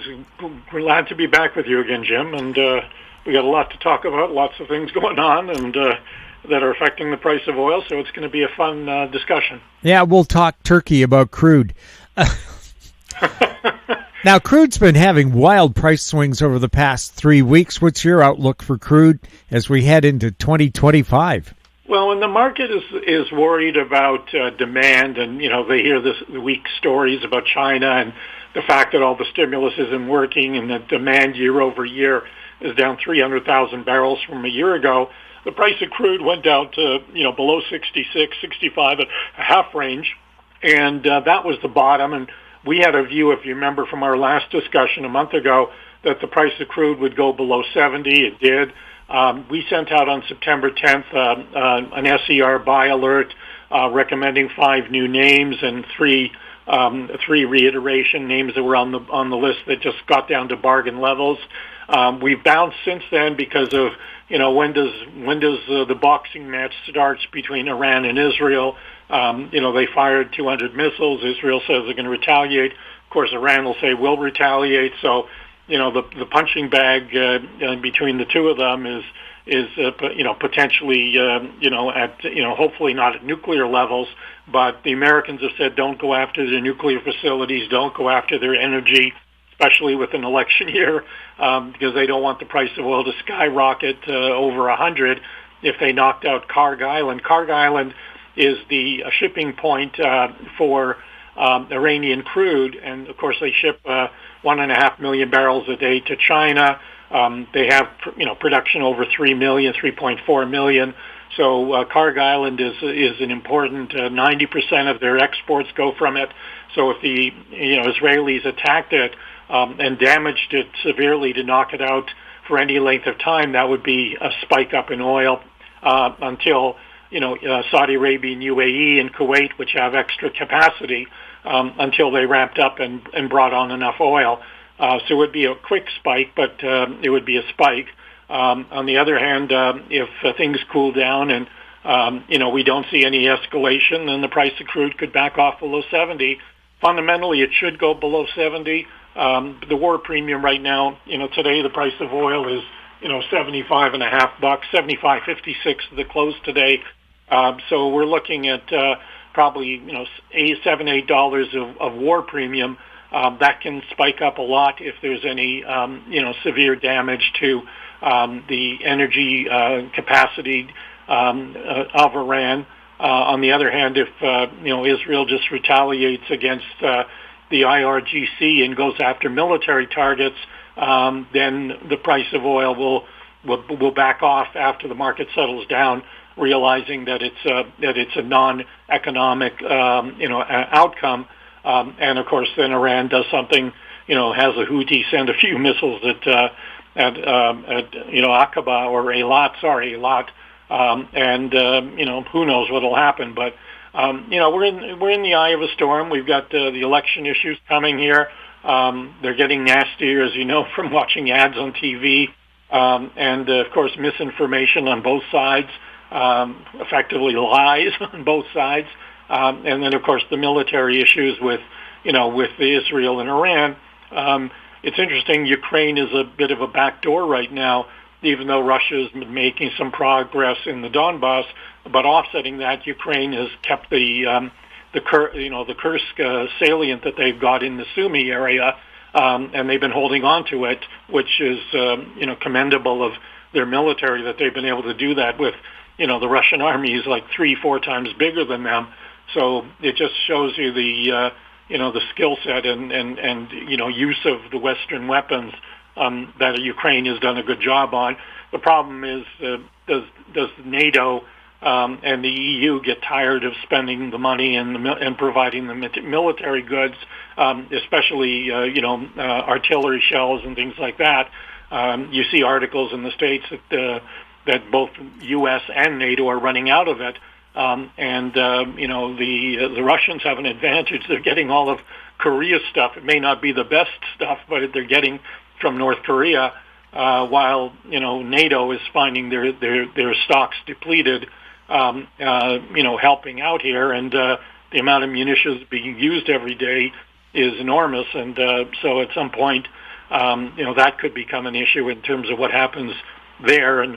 Speaker 6: We're glad to be back with you again, Jim. And we got a lot to talk about, lots of things going on, and that are affecting the price of oil, so it's going to be a fun discussion.
Speaker 1: Yeah, we'll talk turkey about crude. Now, crude's been having wild price swings over the past 3 weeks. What's your outlook for crude as we head into 2025?
Speaker 6: Well, when the market is worried about demand, and they hear the weak stories about China and the fact that all the stimulus isn't working, and the demand year over year is down 300,000 barrels from a year ago, the price of crude went down to below 66, 65 and a half range, and that was the bottom. And we had a view, if you remember from our last discussion a month ago, that the price of crude would go below 70. It did. We sent out on September 10th an SER buy alert recommending 5 new names and three reiteration names that were on the list that just got down to bargain levels. We've bounced since then because of when does the boxing match starts between Iran and Israel. They fired 200 missiles. Israel says they're going to retaliate. Of course, Iran will say we'll retaliate. So the punching bag between the two of them is potentially at hopefully not at nuclear levels, but the Americans have said don't go after the nuclear facilities, don't go after their energy, especially with an election year, because they don't want the price of oil to skyrocket over 100 if they knocked out Karg Island. Karg Island is the shipping point for Iranian crude, and of course they ship 1.5 million barrels a day to China. They have production over 3.4 million. So Karg Island is an important 90% of their exports go from it. So if the Israelis attacked it and damaged it severely to knock it out for any length of time, that would be a spike up in oil until Saudi Arabia and UAE and Kuwait, which have extra capacity, until they ramped up and brought on enough oil. So it would be a quick spike, but it would be a spike. On the other hand, if things cool down and we don't see any escalation, then the price of crude could back off below 70. Fundamentally, it should go below 70. The war premium right now, today the price of oil is $75.50, $75.56 the close today. So we're looking at probably $7-8 of war premium. That can spike up a lot if there's any severe damage to the energy capacity of Iran. On the other hand, if Israel just retaliates against the IRGC and goes after military targets, then the price of oil will back off after the market settles down, realizing that it's a non-economic outcome. And of course, then Iran does something, has the Houthis send a few missiles at Aqaba or Eilat, and who knows what'll happen. But we're in the eye of a storm. We've got the election issues coming here. They're getting nastier, as you know, from watching ads on TV, and of course misinformation on both sides, effectively lies on both sides. And then, of course, the military issues with Israel and Iran. It's interesting. Ukraine is a bit of a backdoor right now, even though Russia is making some progress in the Donbass. But offsetting that, Ukraine has kept the Kursk salient that they've got in the Sumy area, and they've been holding on to it, which is commendable of their military that they've been able to do that with. The Russian army is like 3-4 times bigger than them. So it just shows you the skill set and use of the Western weapons that Ukraine has done a good job on. The problem is, does NATO and the EU get tired of spending the money and providing the military goods, especially artillery shells and things like that? You see articles in the States that both U.S. and NATO are running out of it. The Russians have an advantage. They're getting all of Korea's stuff. It may not be the best stuff, but they're getting from North Korea, while NATO is finding their stocks depleted. Helping out here, and the amount of munitions being used every day is enormous. And so at some point, that could become an issue in terms of what happens there. And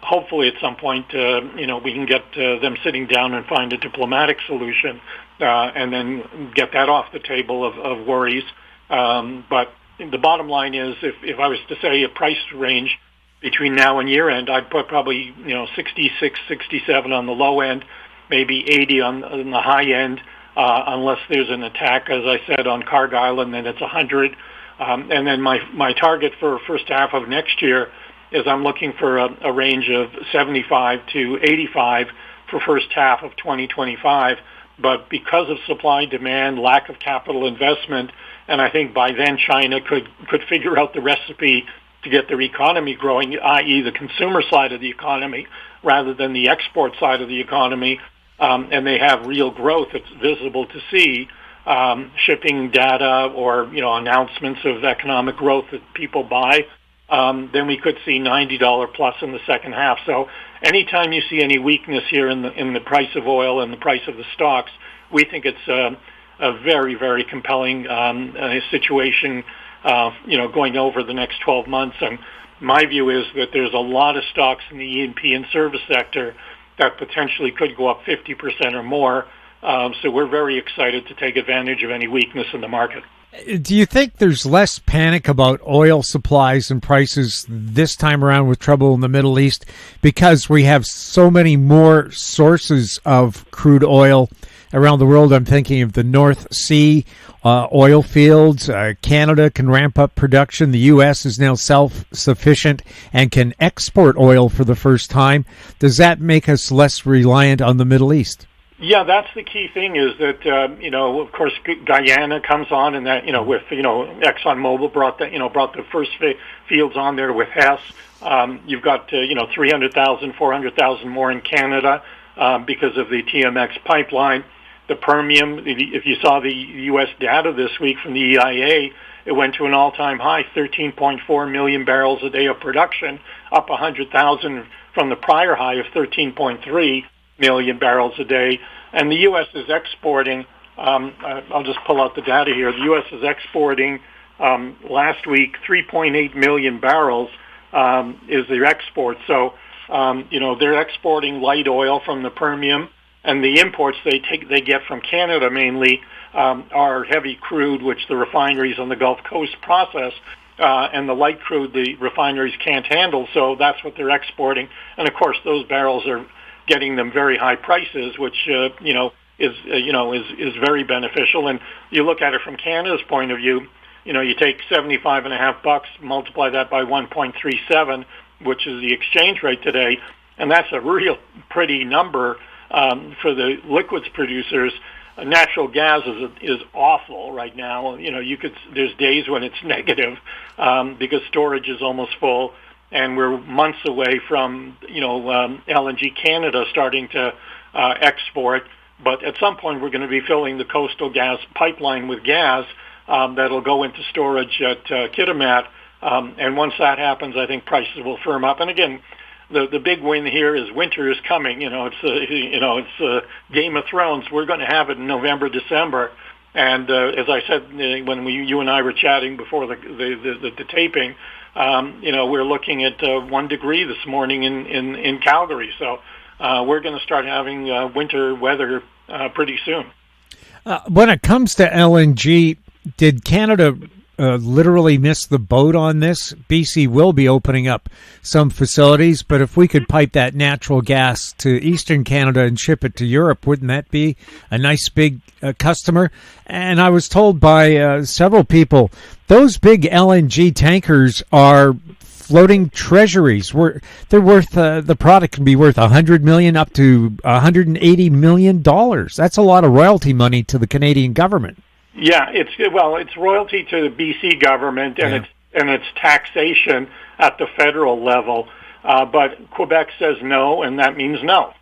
Speaker 6: hopefully at some point, we can get them sitting down and find a diplomatic solution, and then get that off the table of worries. But the bottom line is, if I was to say a price range between now and year end, I'd put probably 66, 67 on the low end, maybe 80 on the high end, unless there's an attack, as I said, on Karg Island, then it's 100. And then my target for first half of next year is I'm looking for a range of 75 to 85 for first half of 2025. But because of supply, demand, lack of capital investment, and I think by then China could figure out the recipe to get their economy growing, i.e. the consumer side of the economy rather than the export side of the economy, and they have real growth that's visible to see, shipping data or announcements of economic growth that people buy, then we could see $90 plus in the second half. So anytime you see any weakness here in the price of oil and the price of the stocks, we think it's a very, very compelling situation, going over the next 12 months. And my view is that there's a lot of stocks in the E&P and service sector that potentially could go up 50% or more. So we're very excited to take advantage of any weakness in the market.
Speaker 1: Do you think there's less panic about oil supplies and prices this time around with trouble in the Middle East because we have so many more sources of crude oil around the world? I'm thinking of the North Sea oil fields. Canada can ramp up production. The U.S. is now self-sufficient and can export oil for the first time. Does that make us less reliant on the Middle East?
Speaker 6: Yeah, that's the key thing is that, of course, Guyana comes on and that, with, ExxonMobil brought the first fields on there with Hess. You've got, 300,000, 400,000 more in Canada because of the TMX pipeline. The Permian, if you saw the U.S. data this week from the EIA, it went to an all-time high, 13.4 million barrels a day of production, up 100,000 from the prior high of 13.3 million barrels a day. And the U.S. is exporting, I'll just pull out the data here, the U.S. is exporting last week 3.8 million barrels is their export. So, they're exporting light oil from the Permian, and the imports they get from Canada mainly are heavy crude, which the refineries on the Gulf Coast process, and the light crude the refineries can't handle. So that's what they're exporting. And of course, those barrels are getting them very high prices, which is very beneficial. And you look at it from Canada's point of view, you take $75.50, multiply that by 1.37, which is the exchange rate today, and that's a real pretty number for the liquids producers. Natural gas is awful right now. There's days when it's negative because storage is almost full. And we're months away from, LNG Canada starting to export. But at some point, we're going to be filling the Coastal Gas Pipeline with gas that'll go into storage at Kitimat. And once that happens, I think prices will firm up. And again, the big win here is winter is coming. It's Game of Thrones. We're going to have it in November, December. And as I said when you and I were chatting before the taping, we're looking at 1 degree this morning in Calgary. So we're going to start having winter weather pretty soon.
Speaker 1: When it comes to LNG, did Canada literally miss the boat on this? BC will be opening up some facilities, but if we could pipe that natural gas to Eastern Canada and ship it to Europe, wouldn't that be a nice big customer? And I was told by several people, those big LNG tankers are floating treasuries. They're worth the product can be worth $100 million up to $180 million. That's a lot of royalty money to the Canadian government.
Speaker 6: Yeah, it's royalty to the BC government, and it's taxation at the federal level. But Quebec says no, and that means no.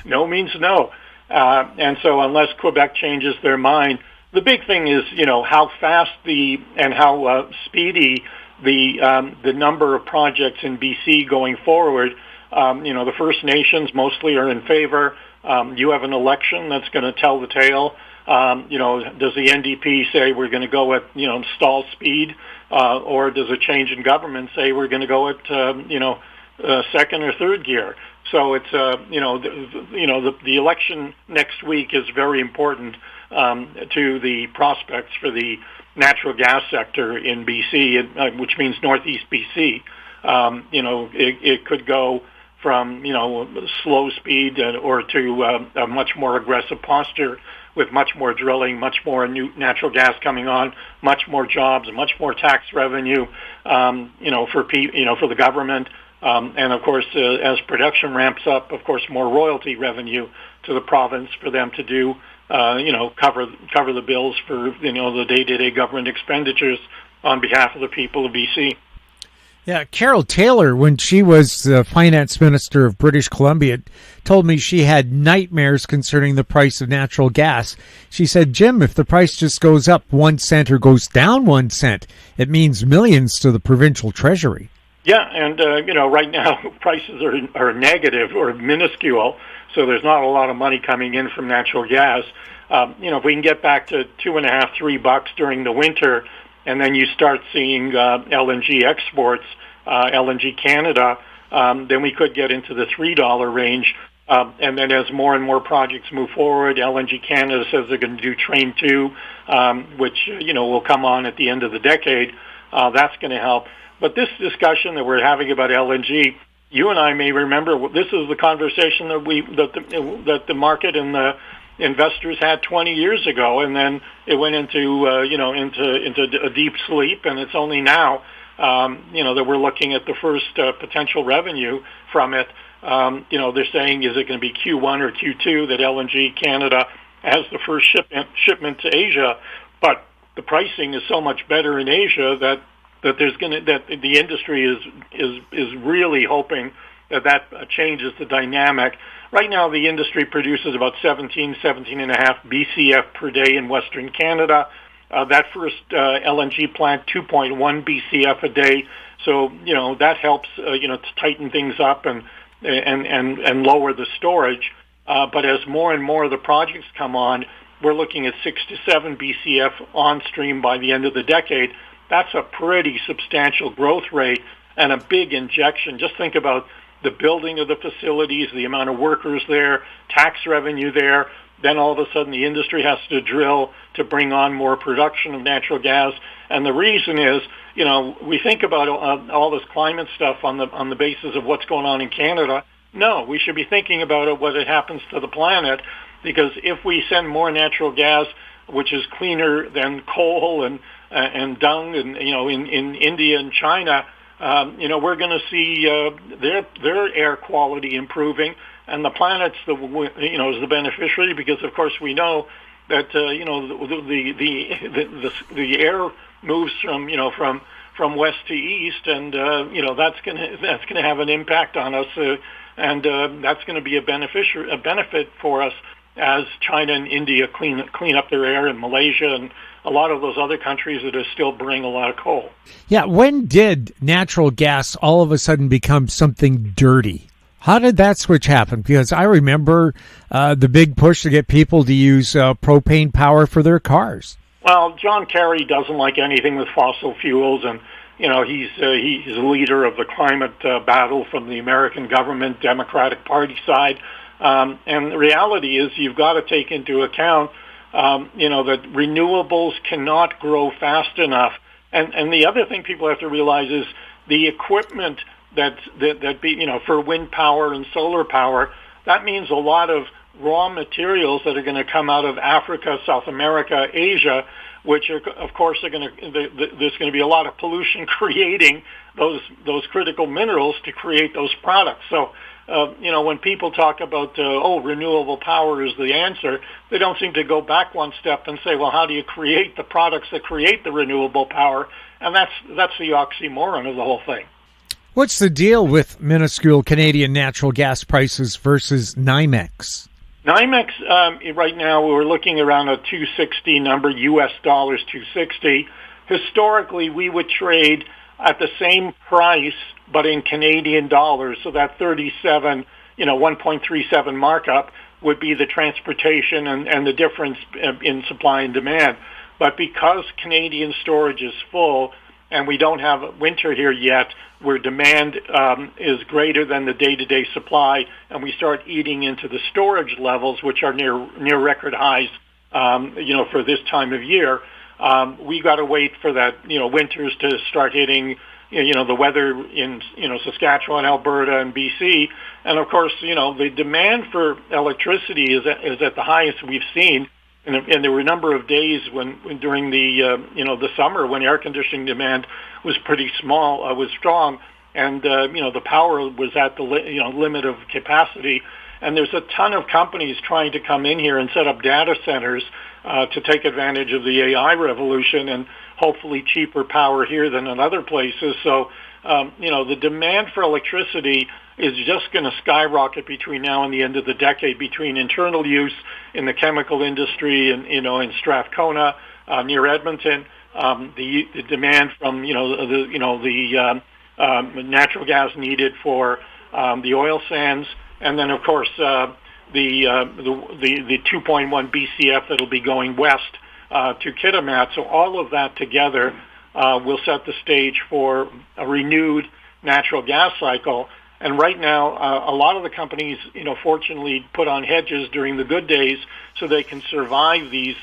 Speaker 6: No means no. And so unless Quebec changes their mind, the big thing is how fast and how speedy the number of projects in BC going forward. The First Nations mostly are in favor. You have an election that's going to tell the tale. Does the NDP say we're going to go at, stall speed, or does a change in government say we're going to go at, second or third gear? So it's, the election next week is very important to the prospects for the natural gas sector in BC, which means Northeast BC. It could go from, slow speed or to a much more aggressive posture with much more drilling, much more new natural gas coming on, much more jobs, much more tax revenue, for the government. And of course, as production ramps up, of course, more royalty revenue to the province for them to do, cover the bills for, the day-to-day government expenditures on behalf of the people of BC.
Speaker 1: Yeah, Carol Taylor, when she was the finance minister of British Columbia, told me she had nightmares concerning the price of natural gas. She said, Jim, if the price just goes up 1 cent or goes down 1 cent, it means millions to the provincial treasury.
Speaker 6: Yeah, and right now prices are negative or minuscule, so there's not a lot of money coming in from natural gas. If we can get back to $2.50, $3 during the winter, and then you start seeing LNG exports, LNG Canada, then we could get into the $3 range. And then as more and more projects move forward, LNG Canada says they're going to do Train 2, which will come on at the end of the decade. That's going to help. But this discussion that we're having about LNG, you and I may remember, this is the conversation that the market and the investors had 20 years ago, and then it went into a deep sleep, and it's only now that we're looking at the first potential revenue from it. They're saying, is it going to be Q1 or Q2 that LNG Canada has the first shipment to Asia? But the pricing is so much better in Asia that the industry is really hoping that changes the dynamic. Right now, the industry produces about 17.5 BCF per day in Western Canada. That first LNG plant, 2.1 BCF a day. So that helps to tighten things up and lower the storage. But as more and more of the projects come on, we're looking at 6 to 7 BCF on stream by the end of the decade. That's a pretty substantial growth rate and a big injection. Just think about the building of the facilities, the amount of workers there, tax revenue there. Then all of a sudden the industry has to drill to bring on more production of natural gas. And the reason is, we think about all this climate stuff on the basis of what's going on in Canada. No, we should be thinking about what happens to the planet, because if we send more natural gas, which is cleaner than coal and dung, and in India and China, we're going to see their air quality improving, and the planet's is the beneficiary, because of course we know that the air moves from west to east, and that's going to have an impact on us, and that's going to be a benefit for us as China and India clean up their air, and Malaysia and a lot of those other countries that are still burning a lot of coal.
Speaker 1: Yeah, when did natural gas all of a sudden become something dirty? How did that switch happen? Because I remember the big push to get people to use propane power for their cars.
Speaker 6: Well, John Kerry doesn't like anything with fossil fuels, and he's a leader of the climate battle from the American government, Democratic Party side. And the reality is you've got to take into account, that renewables cannot grow fast enough. And the other thing people have to realize is the equipment for wind power and solar power, that means a lot of raw materials that are going to come out of Africa, South America, Asia, which are, of course, there's going to be a lot of pollution creating those critical minerals to create those products. So, when people talk about, renewable power is the answer, they don't seem to go back one step and say, well, how do you create the products that create the renewable power? And that's the oxymoron of the whole thing.
Speaker 1: What's the deal with minuscule Canadian natural gas prices versus NYMEX?
Speaker 6: NYMEX, right now, we're looking around a 260 number, US dollars 260. Historically, we would trade at the same price, but in Canadian dollars. So that 1.37 markup would be the transportation and the difference in supply and demand. But because Canadian storage is full and we don't have winter here yet, where demand is greater than the day-to-day supply, and we start eating into the storage levels, which are near record highs, for this time of year, we got to wait for that, winters to start hitting, the weather in, Saskatchewan, Alberta, and BC. And of course, the demand for electricity is at the highest we've seen. And there were a number of days when during the summer when air conditioning demand was pretty small, was strong, and the power was at the limit of capacity. And there's a ton of companies trying to come in here and set up data centers to take advantage of the AI revolution, and hopefully cheaper power here than in other places. So the demand for electricity is just going to skyrocket between now and the end of the decade, between internal use in the chemical industry and, in Strathcona, near Edmonton, the demand from, the natural gas needed for the oil sands, and then, of course, the 2.1 BCF that'll be going west to Kitimat. So all of that together will set the stage for a renewed natural gas cycle. And right now, a lot of the companies, fortunately put on hedges during the good days so they can survive these,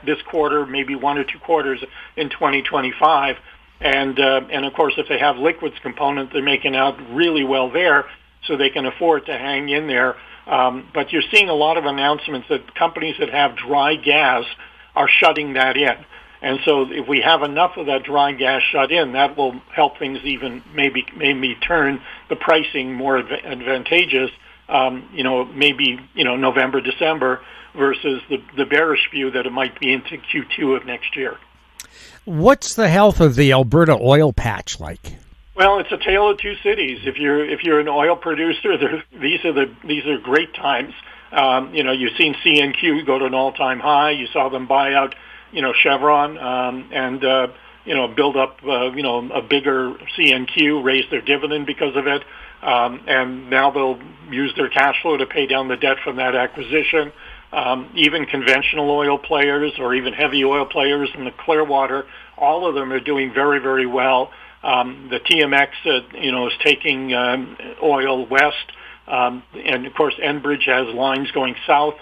Speaker 6: this quarter, maybe 1 or 2 quarters in 2025. And of course, if they have liquids component, they're making out really well there, so they can afford to hang in there. But you're seeing a lot of announcements that companies that have dry gas are shutting that in. And so if we have enough of that dry gas shut in, that will help things even maybe turn the pricing more advantageous, maybe, November, December versus the bearish view that it might be into Q2 of next year.
Speaker 1: What's the health of the Alberta oil patch like?
Speaker 6: Well, it's a tale of two cities. If you're an oil producer, these are great times. You've seen CNQ go to an all-time high. You saw them buy out, Chevron, and build up, a bigger CNQ, raise their dividend because of it, and now they'll use their cash flow to pay down the debt from that acquisition. Even conventional oil players or even heavy oil players in the Clearwater, all of them are doing very, very well. The TMX, is taking oil west, and of course Enbridge has lines going south.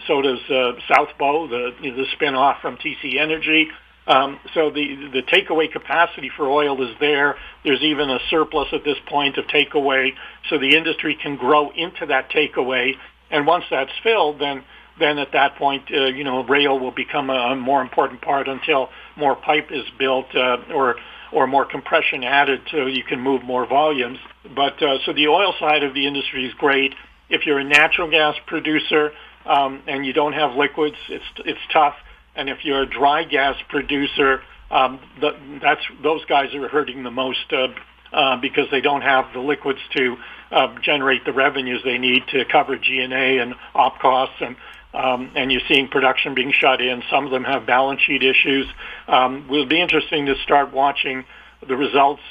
Speaker 6: So does South Bow, the spin-off from TC Energy. So the takeaway capacity for oil is there. There's even a surplus at this point of takeaway, so the industry can grow into that takeaway. And once that's filled, then at that point, rail will become a more important part until more pipe is built or more compression added so you can move more volumes. But so the oil side of the industry is great. If you're a natural gas producer and you don't have liquids, it's tough. And if you're a dry gas producer, those guys are hurting the most because they don't have the liquids to generate the revenues they need to cover G&A and op costs, and you're seeing production being shut in. Some of them have balance sheet issues. Will be interesting to start watching the results.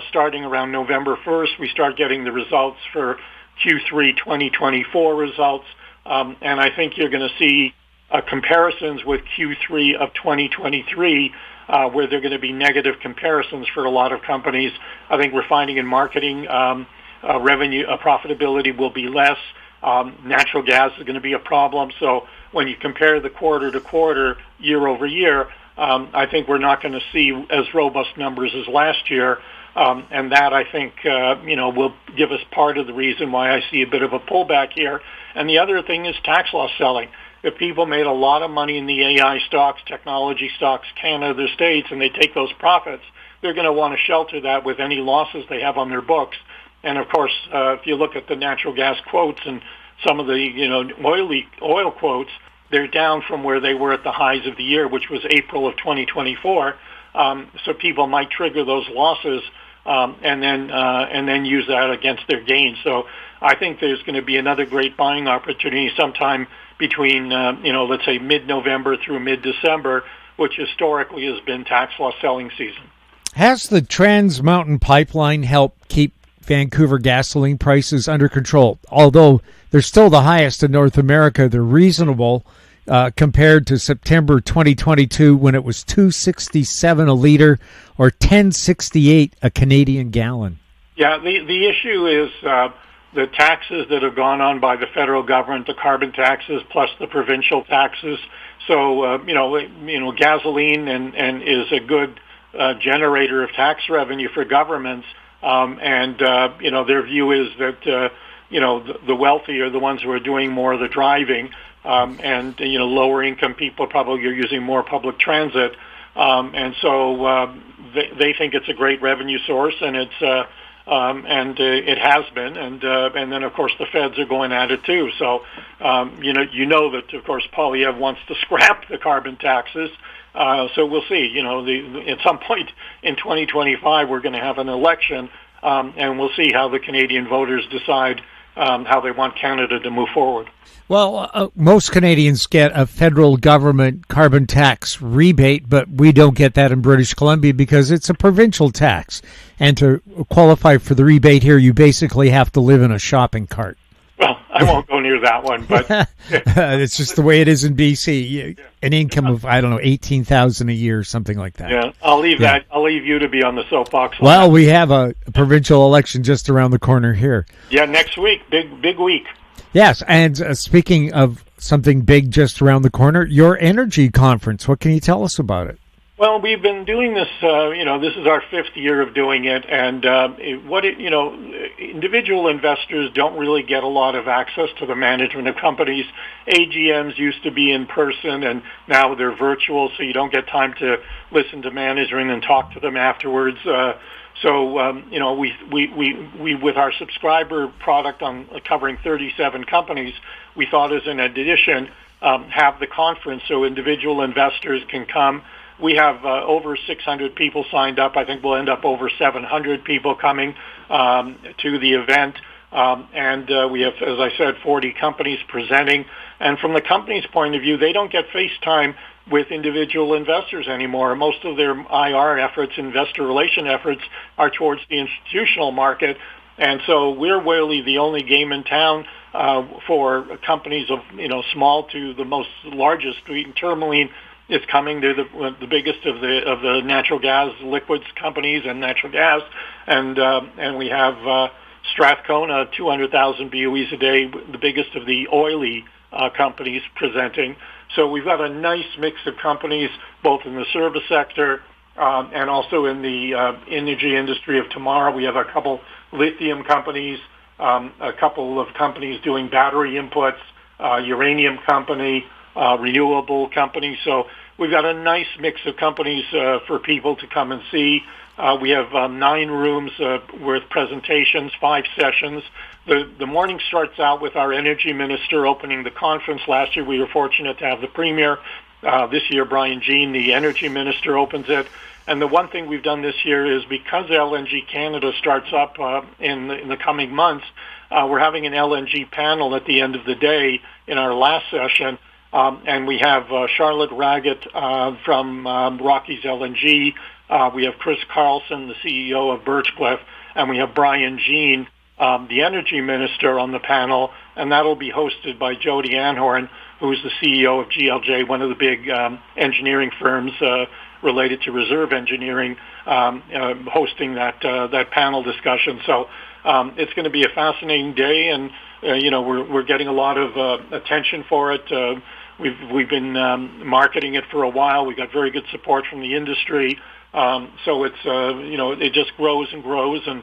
Speaker 6: Starting around November 1st, we start getting the results for Q3 2024 results, and I think you're going to see comparisons with Q3 of 2023, where they're going to be negative comparisons for a lot of companies. I think refining and marketing revenue profitability will be less. Natural gas is going to be a problem. So when you compare the quarter to quarter, year over year, I think we're not going to see as robust numbers as last year. And that, I think, will give us part of the reason why I see a bit of a pullback here. And the other thing is tax loss selling. If people made a lot of money in the AI stocks, technology stocks, Canada, States, and they take those profits, they're going to want to shelter that with any losses they have on their books. And of course, if you look at the natural gas quotes and some of the oil quotes, they're down from where they were at the highs of the year, which was April of 2024. So people might trigger those losses and then use that against their gains. So I think there's going to be another great buying opportunity sometime between let's say mid-November through mid-December, which historically has been tax loss selling season.
Speaker 1: Has the Trans Mountain Pipeline helped keep Vancouver gasoline prices under control? Although they're still the highest in North America, they're reasonable compared to September 2022 when it was $2.67 a liter or $10.68 a Canadian gallon. Yeah,
Speaker 6: the issue is the taxes that have gone on by the federal government, the carbon taxes plus the provincial taxes. So gasoline and is a good generator of tax revenue for governments. Their view is that, the wealthy are the ones who are doing more of the driving, and lower income people probably are using more public transit. And so they think it's a great revenue source, and it's and it has been, and then of course the Feds are going at it too. So you know that of course Poilievre wants to scrap the carbon taxes. So we'll see. At some point in 2025, we're going to have an election, and we'll see how the Canadian voters decide how they want Canada to move forward.
Speaker 1: Well, most Canadians get a federal government carbon tax rebate, but we don't get that in British Columbia because it's a provincial tax. And to qualify for the rebate here, you basically have to live in a shopping cart.
Speaker 6: Well, I won't go near that one, but
Speaker 1: it's just the way it is in BC. An income of, I don't know, $18,000 a year, something like that.
Speaker 6: Yeah, I'll leave that. I'll leave you to be on the soapbox.
Speaker 1: Well, we have a provincial election just around the corner here.
Speaker 6: Yeah, next week, big week.
Speaker 1: Yes, and speaking of something big just around the corner, your energy conference. What can you tell us about it?
Speaker 6: Well, we've been doing this, this is our 5th year of doing it, and individual investors don't really get a lot of access to the management of companies. AGMs used to be in person, and now they're virtual, so you don't get time to listen to management and talk to them afterwards. We with our subscriber product on covering 37 companies, we thought as an addition, have the conference so individual investors can come. We have over 600 people signed up. I think we'll end up over 700 people coming to the event. And we have, as I said, 40 companies presenting. And from the company's point of view, they don't get face time with individual investors anymore. Most of their IR efforts, investor relation efforts, are towards the institutional market. And so we're really the only game in town for companies of, small to the most largest. Tourmaline is coming. They're the biggest of the natural gas liquids companies and natural gas, and we have Strathcona, 200,000 BOEs a day, the biggest of the oily companies presenting. So we've got a nice mix of companies, both in the service sector and also in the energy industry of tomorrow. We have a couple lithium companies, a couple of companies doing battery inputs, uranium company, renewable companies. So we've got a nice mix of companies for people to come and see. We have 9 rooms with presentations, 5 sessions. The morning starts out with our energy minister opening the conference. Last year we were fortunate to have the premier. This year Brian Jean, the energy minister, opens it. And the one thing we've done this year is because LNG Canada starts up in the coming months, we're having an LNG panel at the end of the day in our last session. And we have Charlotte Raggett from Rockies LNG. We have Chris Carlson, the CEO of Birchcliff, and we have Brian Jean, the energy minister, on the panel. And that'll be hosted by Jody Anhorn, who's the CEO of GLJ, one of the big engineering firms related to reserve engineering, hosting that panel discussion. So it's going to be a fascinating day, and we're getting a lot of attention for it. We've been marketing it for a while. We got very good support from the industry. So it's it just grows and grows, and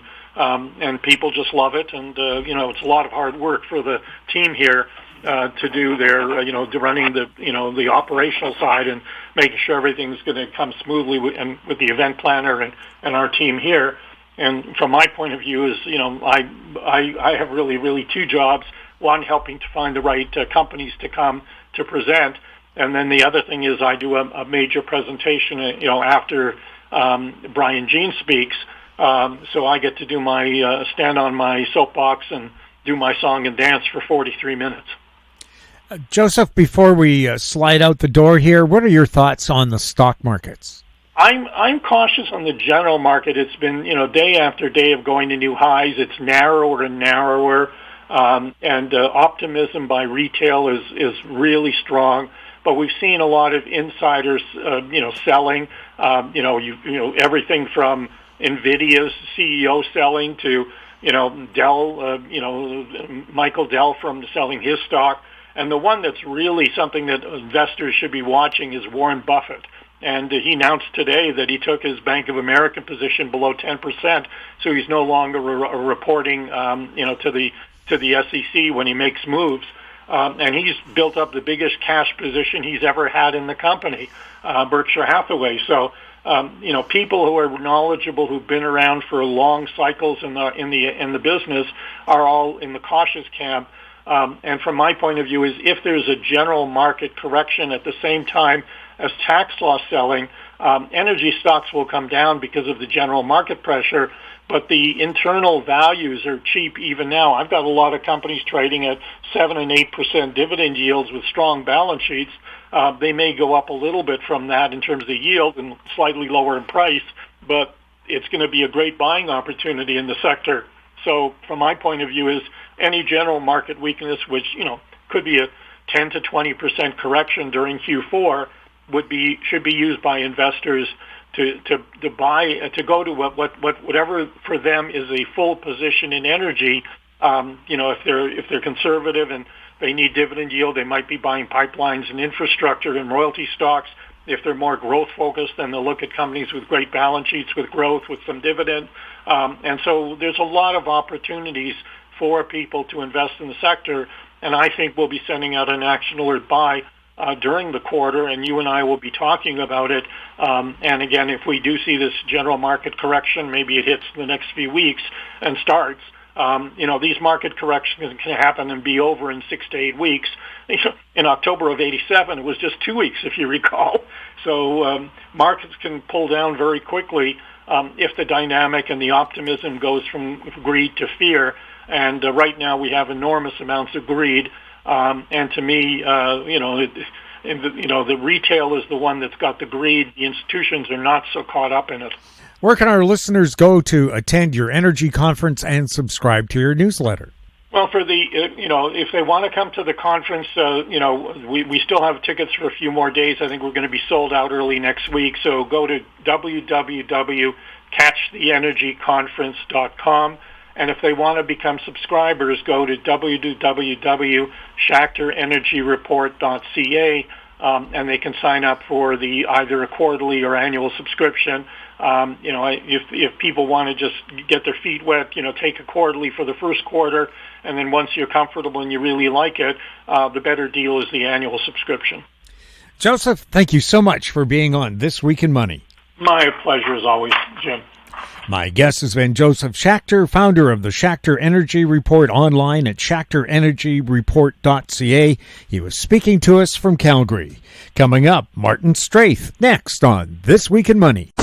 Speaker 6: people just love it. And it's a lot of hard work for the team here to do their running the operational side and making sure everything's going to come smoothly with the event planner and our team here. And from my point of view is I have really 2 jobs. One, helping to find the right companies to come to present, and then the other thing is I do a major presentation after Brian Jean speaks, so I get to do my stand on my soapbox and do my song and dance for 43 minutes.
Speaker 1: Joseph, before we slide out the door here, what are your thoughts on the stock markets?
Speaker 6: I'm cautious on the general market. It's been day after day of going to new highs. It's narrower and narrower. And optimism by retail is really strong, but we've seen a lot of insiders, selling. Everything from Nvidia's CEO selling to Dell, Michael Dell from selling his stock, and the one that's really something that investors should be watching is Warren Buffett. And he announced today that he took his Bank of America position below 10%, so he's no longer reporting, to the SEC when he makes moves. And he's built up the biggest cash position he's ever had in the company, Berkshire Hathaway. So people who are knowledgeable, who've been around for long cycles in the business, are all in the cautious camp. And from my point of view, is if there's a general market correction at the same time as tax loss selling, energy stocks will come down because of the general market pressure. But the internal values are cheap even now. I've got a lot of companies trading at 7 and 8% dividend yields with strong balance sheets. They may go up a little bit from that in terms of yield and slightly lower in price, but it's going to be a great buying opportunity in the sector. So from my point of view, is any general market weakness, which could be a 10 to 20% correction during Q4, should be used by investors to buy, to go to whatever for them is a full position in energy. If they're conservative and they need dividend yield, they might be buying pipelines and infrastructure and royalty stocks. If they're more growth focused, then they'll look at companies with great balance sheets, with growth, with some dividend. And so there's a lot of opportunities for people to invest in the sector. And I think we'll be sending out an action alert buy during the quarter, and you and I will be talking about it. And again, if we do see this general market correction, maybe it hits the next few weeks and starts. These market corrections can happen and be over in 6 to 8 weeks. In October of '87, it was just 2 weeks, if you recall. So markets can pull down very quickly if the dynamic and the optimism goes from greed to fear. And right now we have enormous amounts of greed. And to me, the retail is the one that's got the greed. The institutions are not so caught up in it.
Speaker 1: Where can our listeners go to attend your energy conference and subscribe to your newsletter?
Speaker 6: Well, for the, if they want to come to the conference, we still have tickets for a few more days. I think we're going to be sold out early next week. So go to www.catchtheenergyconference.com. And if they want to become subscribers, go to www.Schachter.Energy.Report.ca, and they can sign up for either a quarterly or annual subscription. If people want to just get their feet wet, take a quarterly for the first quarter, and then once you're comfortable and you really like it, the better deal is the annual subscription.
Speaker 1: Joseph, thank you so much for being on This Week in Money.
Speaker 6: My pleasure as always, Jim.
Speaker 1: My guest has been Josef Schachter, founder of the Schachter.Energy Report, online at Schachter.Energy.Report.ca. He was speaking to us from Calgary. Coming up, Martin Straith, next on This Week in Money.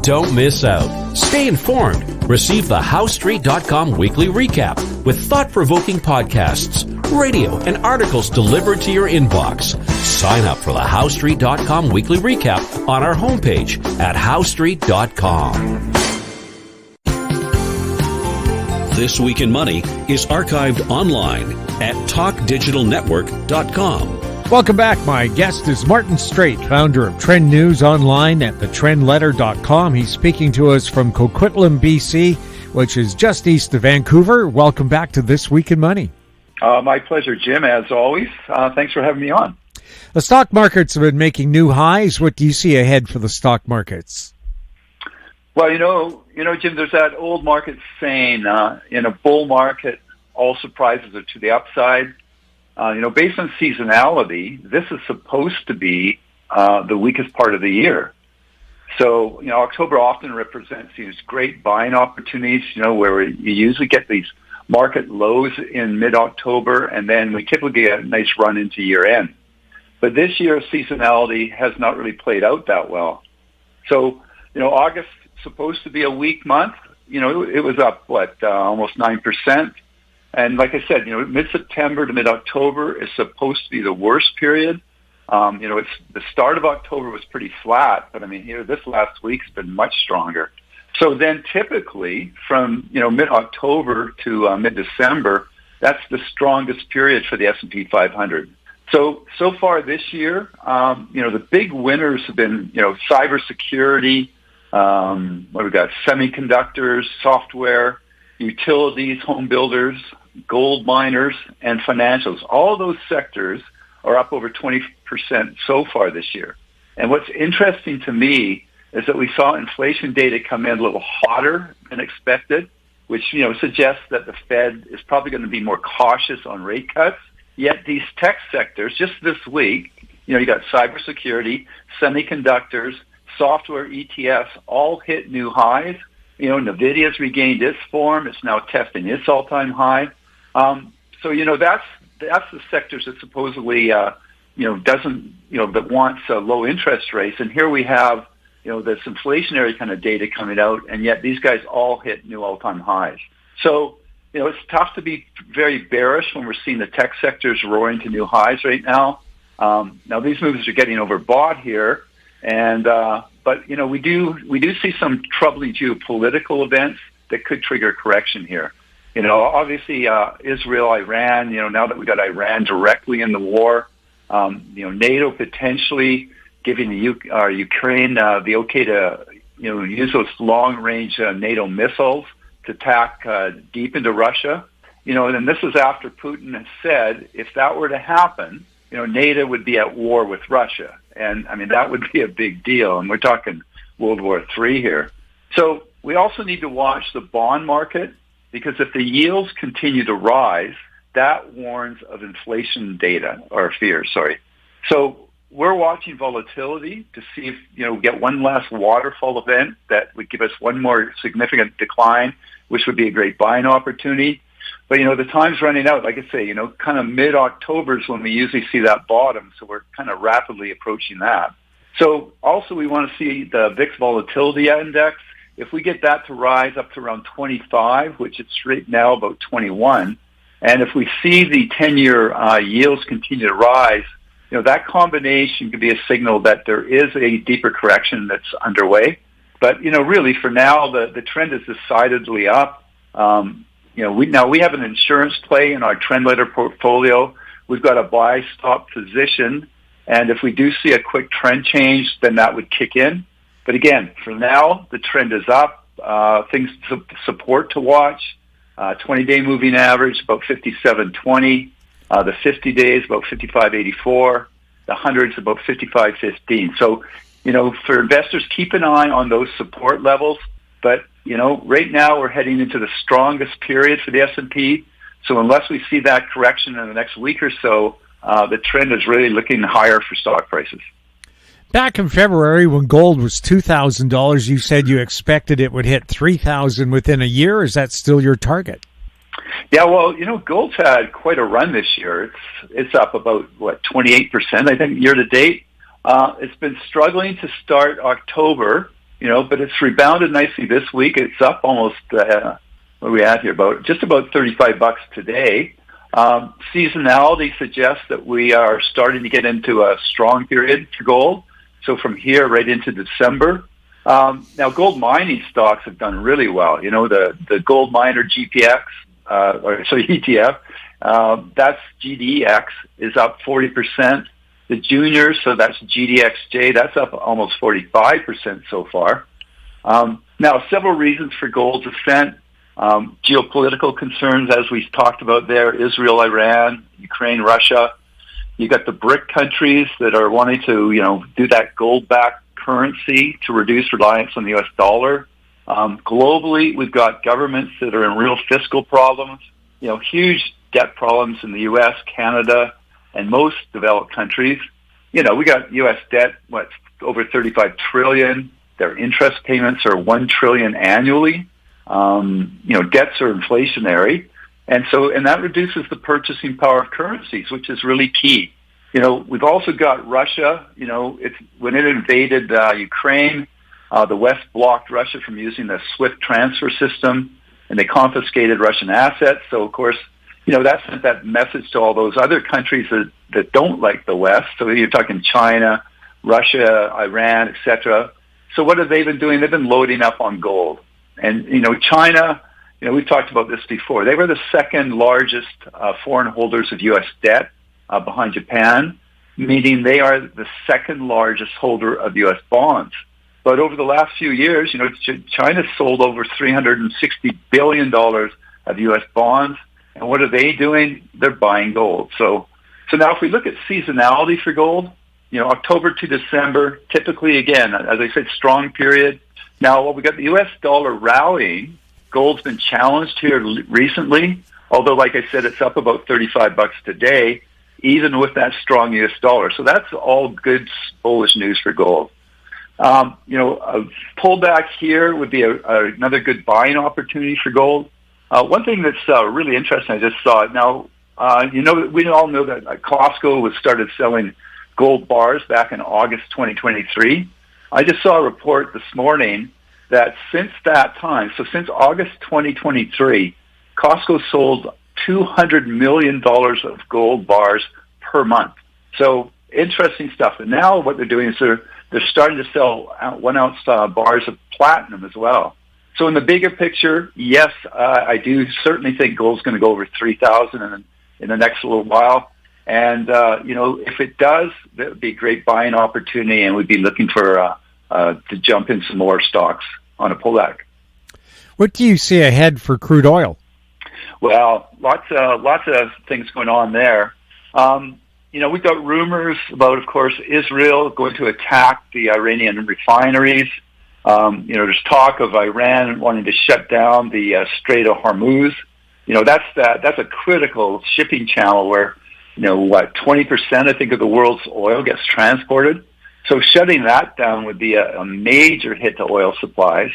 Speaker 3: Don't miss out. Stay informed. Receive the HowStreet.com weekly recap with thought-provoking podcasts, radio, and articles delivered to your inbox. Sign up for the HowStreet.com weekly recap on our homepage at HowStreet.com. This Week in Money is archived online at TalkDigitalNetwork.com.
Speaker 1: Welcome back. My guest is Martin Straith, founder of Trend News online at thetrendletter.com. He's speaking to us from Coquitlam, BC, which is just east of Vancouver. Welcome back to This Week in Money.
Speaker 7: My pleasure, Jim, as always. Thanks for having me on.
Speaker 1: The stock markets have been making new highs. What do you see ahead for the stock markets?
Speaker 7: Well, Jim, there's that old market saying, in a bull market, all surprises are to the upside. Based on seasonality, this is supposed to be the weakest part of the year. So, October often represents these great buying opportunities, where you usually get these market lows in mid-October, and then we typically get a nice run into year-end. But this year, seasonality has not really played out that well. So, August supposed to be a weak month. It was up, almost 9%. And like I said, mid-September to mid-October is supposed to be the worst period. It's the start of October was pretty flat, but this last week's been much stronger. So then typically from, mid-October to mid-December, that's the strongest period for the S&P 500. So far this year, the big winners have been, cybersecurity, what we got, semiconductors, software, utilities, home builders, gold miners, and financials. All those sectors are up over 20% so far this year. And what's interesting to me is that we saw inflation data come in a little hotter than expected, which, suggests that the Fed is probably going to be more cautious on rate cuts. Yet these tech sectors, just this week, You got cybersecurity, semiconductors, software ETFs all hit new highs. NVIDIA's regained its form. It's now testing its all-time high. So, that's the sectors that supposedly, that wants low interest rates. And here we have, this inflationary kind of data coming out, and yet these guys all hit new all-time highs. So, it's tough to be very bearish when we're seeing the tech sectors roaring to new highs right now. Now these moves are getting overbought here, and but we do see some troubling geopolitical events that could trigger a correction here. Obviously Israel, Iran. Now that we got Iran directly in the war, NATO potentially giving Ukraine the okay to use those long-range NATO missiles to attack deep into Russia. And this is after Putin has said if that were to happen, NATO would be at war with Russia. And, that would be a big deal. And we're talking World War III here. So we also need to watch the bond market, because if the yields continue to rise, that warns of inflation fears. So we're watching volatility to see if, we get one last waterfall event that would give us one more significant decline, which would be a great buying opportunity. But, the time's running out. Like I say, kind of mid-October is when we usually see that bottom. So we're kind of rapidly approaching that. So also we want to see the VIX Volatility Index. If we get that to rise up to around 25, which it's right now about 21, and if we see the 10-year yields continue to rise, that combination could be a signal that there is a deeper correction that's underway. But, really for now, the trend is decidedly up. We have an insurance play in our trend letter portfolio. We've got a buy stop position. And if we do see a quick trend change, then that would kick in. But again, for now, the trend is up. Things to support to watch. 20-day moving average, about 57.20. The 50 days, about 55.84. The 100's about 55.15. So, for investors, keep an eye on those support levels. But, right now we're heading into the strongest period for the S&P. So unless we see that correction in the next week or so, the trend is really looking higher for stock prices.
Speaker 1: Back in February when gold was $2,000, you said you expected it would hit $3,000 within a year. Is that still your target?
Speaker 7: Yeah, well, gold's had quite a run this year. It's up about, 28%, I think, year to date. It's been struggling to start October, but it's rebounded nicely this week. It's up almost, what are we at here? Just about $35 today. Seasonality suggests that we are starting to get into a strong period for gold. So from here right into December. Now, gold mining stocks have done really well. The gold miner ETF, that's GDX, is up 40%. The juniors, so that's GDXJ, that's up almost 45% so far. Now, several reasons for gold's ascent. Geopolitical concerns, as we talked about there, Israel, Iran, Ukraine, Russia. You got the BRIC countries that are wanting to, do that gold-backed currency to reduce reliance on the U.S. dollar. Globally, we've got governments that are in real fiscal problems, huge debt problems in the U.S., Canada, and most developed countries. We got U.S. debt, over $35 trillion. Their interest payments are $1 trillion annually. Debts are inflationary. And that reduces the purchasing power of currencies, which is really key. We've also got Russia. When it invaded Ukraine, the West blocked Russia from using the SWIFT transfer system, and they confiscated Russian assets. So, of course, that sent that message to all those other countries that don't like the West. So you're talking China, Russia, Iran, etc. So what have they been doing? They've been loading up on gold. And, China, we've talked about this before. They were the second largest foreign holders of U.S. debt behind Japan, meaning they are the second largest holder of U.S. bonds. But over the last few years, China's sold over $360 billion of U.S. bonds. And what are they doing? They're buying gold. So now if we look at seasonality for gold, October to December, typically, again, as I said, strong period. Now, we got the U.S. dollar rallying. Gold's been challenged here recently, although, like I said, it's up about $35 today. even with that strong U.S. dollar. So that's all good, bullish news for gold. A pullback here would be another good buying opportunity for gold. One thing that's really interesting, I just saw it now. We all know that Costco started selling gold bars back in August 2023. I just saw a report this morning that since that time, so since August 2023, Costco sold $200 million of gold bars per month. So interesting stuff. And now what they're doing is they're starting to sell 1 ounce bars of platinum as well. So in the bigger picture, yes, I do certainly think gold's going to go over 3,000 in the next little while. And, if it does, that would be a great buying opportunity, and we'd be looking for to jump in some more stocks on a pullback.
Speaker 1: What do you see ahead for crude oil?
Speaker 7: Well, lots of things going on there. We've got rumors about, of course, Israel going to attack the Iranian refineries. There's talk of Iran wanting to shut down the Straith of Hormuz. That's a critical shipping channel where, 20%, I think, of the world's oil gets transported. So shutting that down would be a major hit to oil supplies.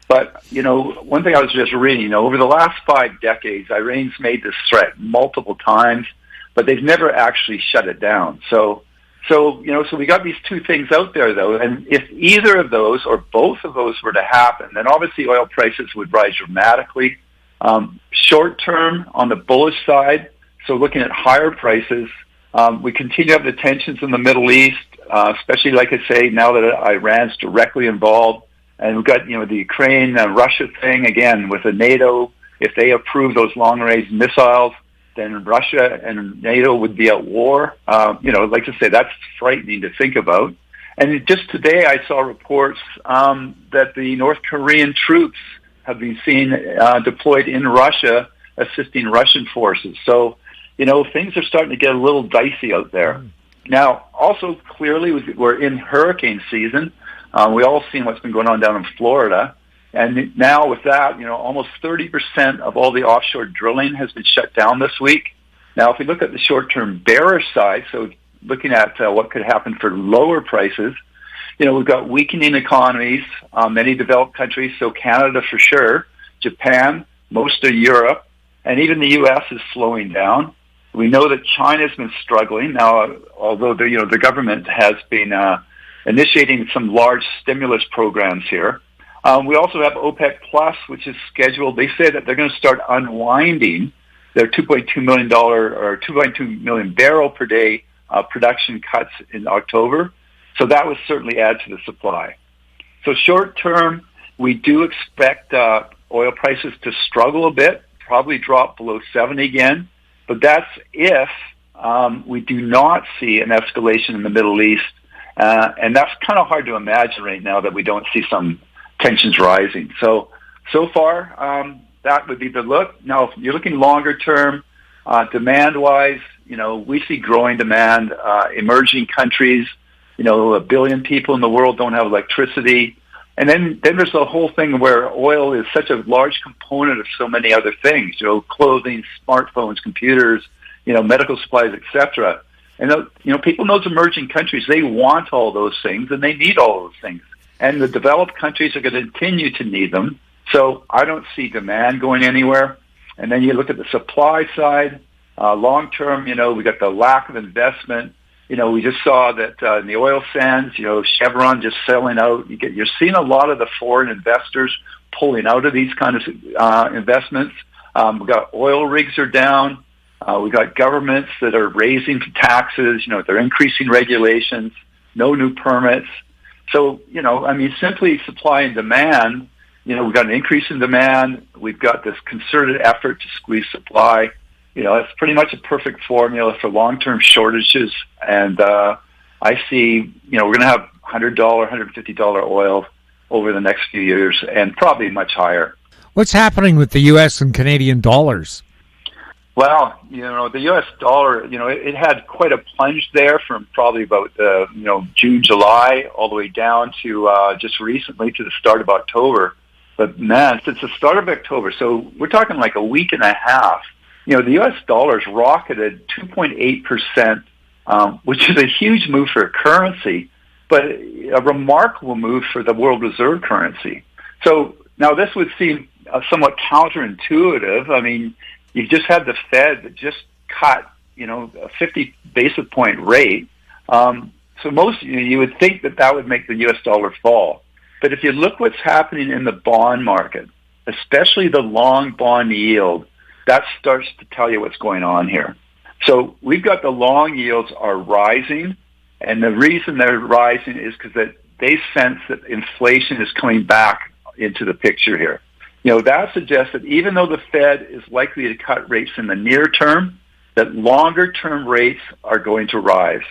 Speaker 7: But, one thing I was just reading, over the last 5 decades, Iran's made this threat multiple times, but they've never actually shut it down. So we got these two things out there, though, and if either of those or both of those were to happen, then obviously oil prices would rise dramatically. Short term, on the bullish side, so looking at higher prices, we continue to have the tensions in the Middle East, especially, like I say, now that Iran's directly involved. And we've got, the Ukraine-Russia thing, again, with the NATO. If they approve those long-range missiles, then Russia and NATO would be at war. Like I say, that's frightening to think about. And just today I saw reports that the North Korean troops have been seen deployed in Russia, assisting Russian forces. So, things are starting to get a little dicey out there. Now, also, clearly, we're in hurricane season. We all seen what's been going on down in Florida. And now with that, almost 30% of all the offshore drilling has been shut down this week. Now, if we look at the short-term bearish side, so looking at what could happen for lower prices, we've got weakening economies, many developed countries, so Canada for sure, Japan, most of Europe, and even the U.S. is slowing down. We know that China's been struggling. Now, although the government has been initiating some large stimulus programs here. We also have OPEC Plus, which is scheduled. They say that they're going to start unwinding their $2.2 million barrel per day production cuts in October. So that would certainly add to the supply. So short term, we do expect oil prices to struggle a bit, probably drop below 70 again. But that's if we do not see an escalation in the Middle East. And that's kind of hard to imagine right now that we don't see some tensions rising. So far, that would be the look. Now, if you're looking longer term, demand-wise, we see growing demand. Emerging countries, 1 billion people in the world don't have electricity. And then there's the whole thing where oil is such a large component of so many other things, clothing, smartphones, computers, medical supplies, etc. And, people in those emerging countries, they want all those things and they need all those things. And the developed countries are going to continue to need them. So I don't see demand going anywhere. And then you look at the supply side, long term, we got the lack of investment. We just saw that in the oil sands, Chevron just selling out. You're seeing a lot of the foreign investors pulling out of these kind of investments. We've got oil rigs are down. We've got governments that are raising taxes. They're increasing regulations, no new permits. So, simply supply and demand, we've got an increase in demand. We've got this concerted effort to squeeze supply. It's pretty much a perfect formula for long-term shortages. And I see, we're going to have $100, $150 oil over the next few years and probably much higher.
Speaker 1: What's happening with the U.S. and Canadian dollars?
Speaker 7: Well, the U.S. dollar, it had quite a plunge there from probably about, June, July, all the way down to just recently to the start of October. But, man, since the start of October, so we're talking like a week and a half, the U.S. dollar's rocketed 2.8%, which is a huge move for a currency, but a remarkable move for the world reserve currency. So now this would seem somewhat counterintuitive. I mean, you've just had the Fed that just cut, a 50 basis point rate. So most, you would think that would make the U.S. dollar fall. But if you look what's happening in the bond market, especially the long bond yield, that starts to tell you what's going on here. So we've got the long yields are rising, and the reason they're rising is because they sense that inflation is coming back into the picture here. That suggests that even though the Fed is likely to cut rates in the near term, that longer term rates are going to rise.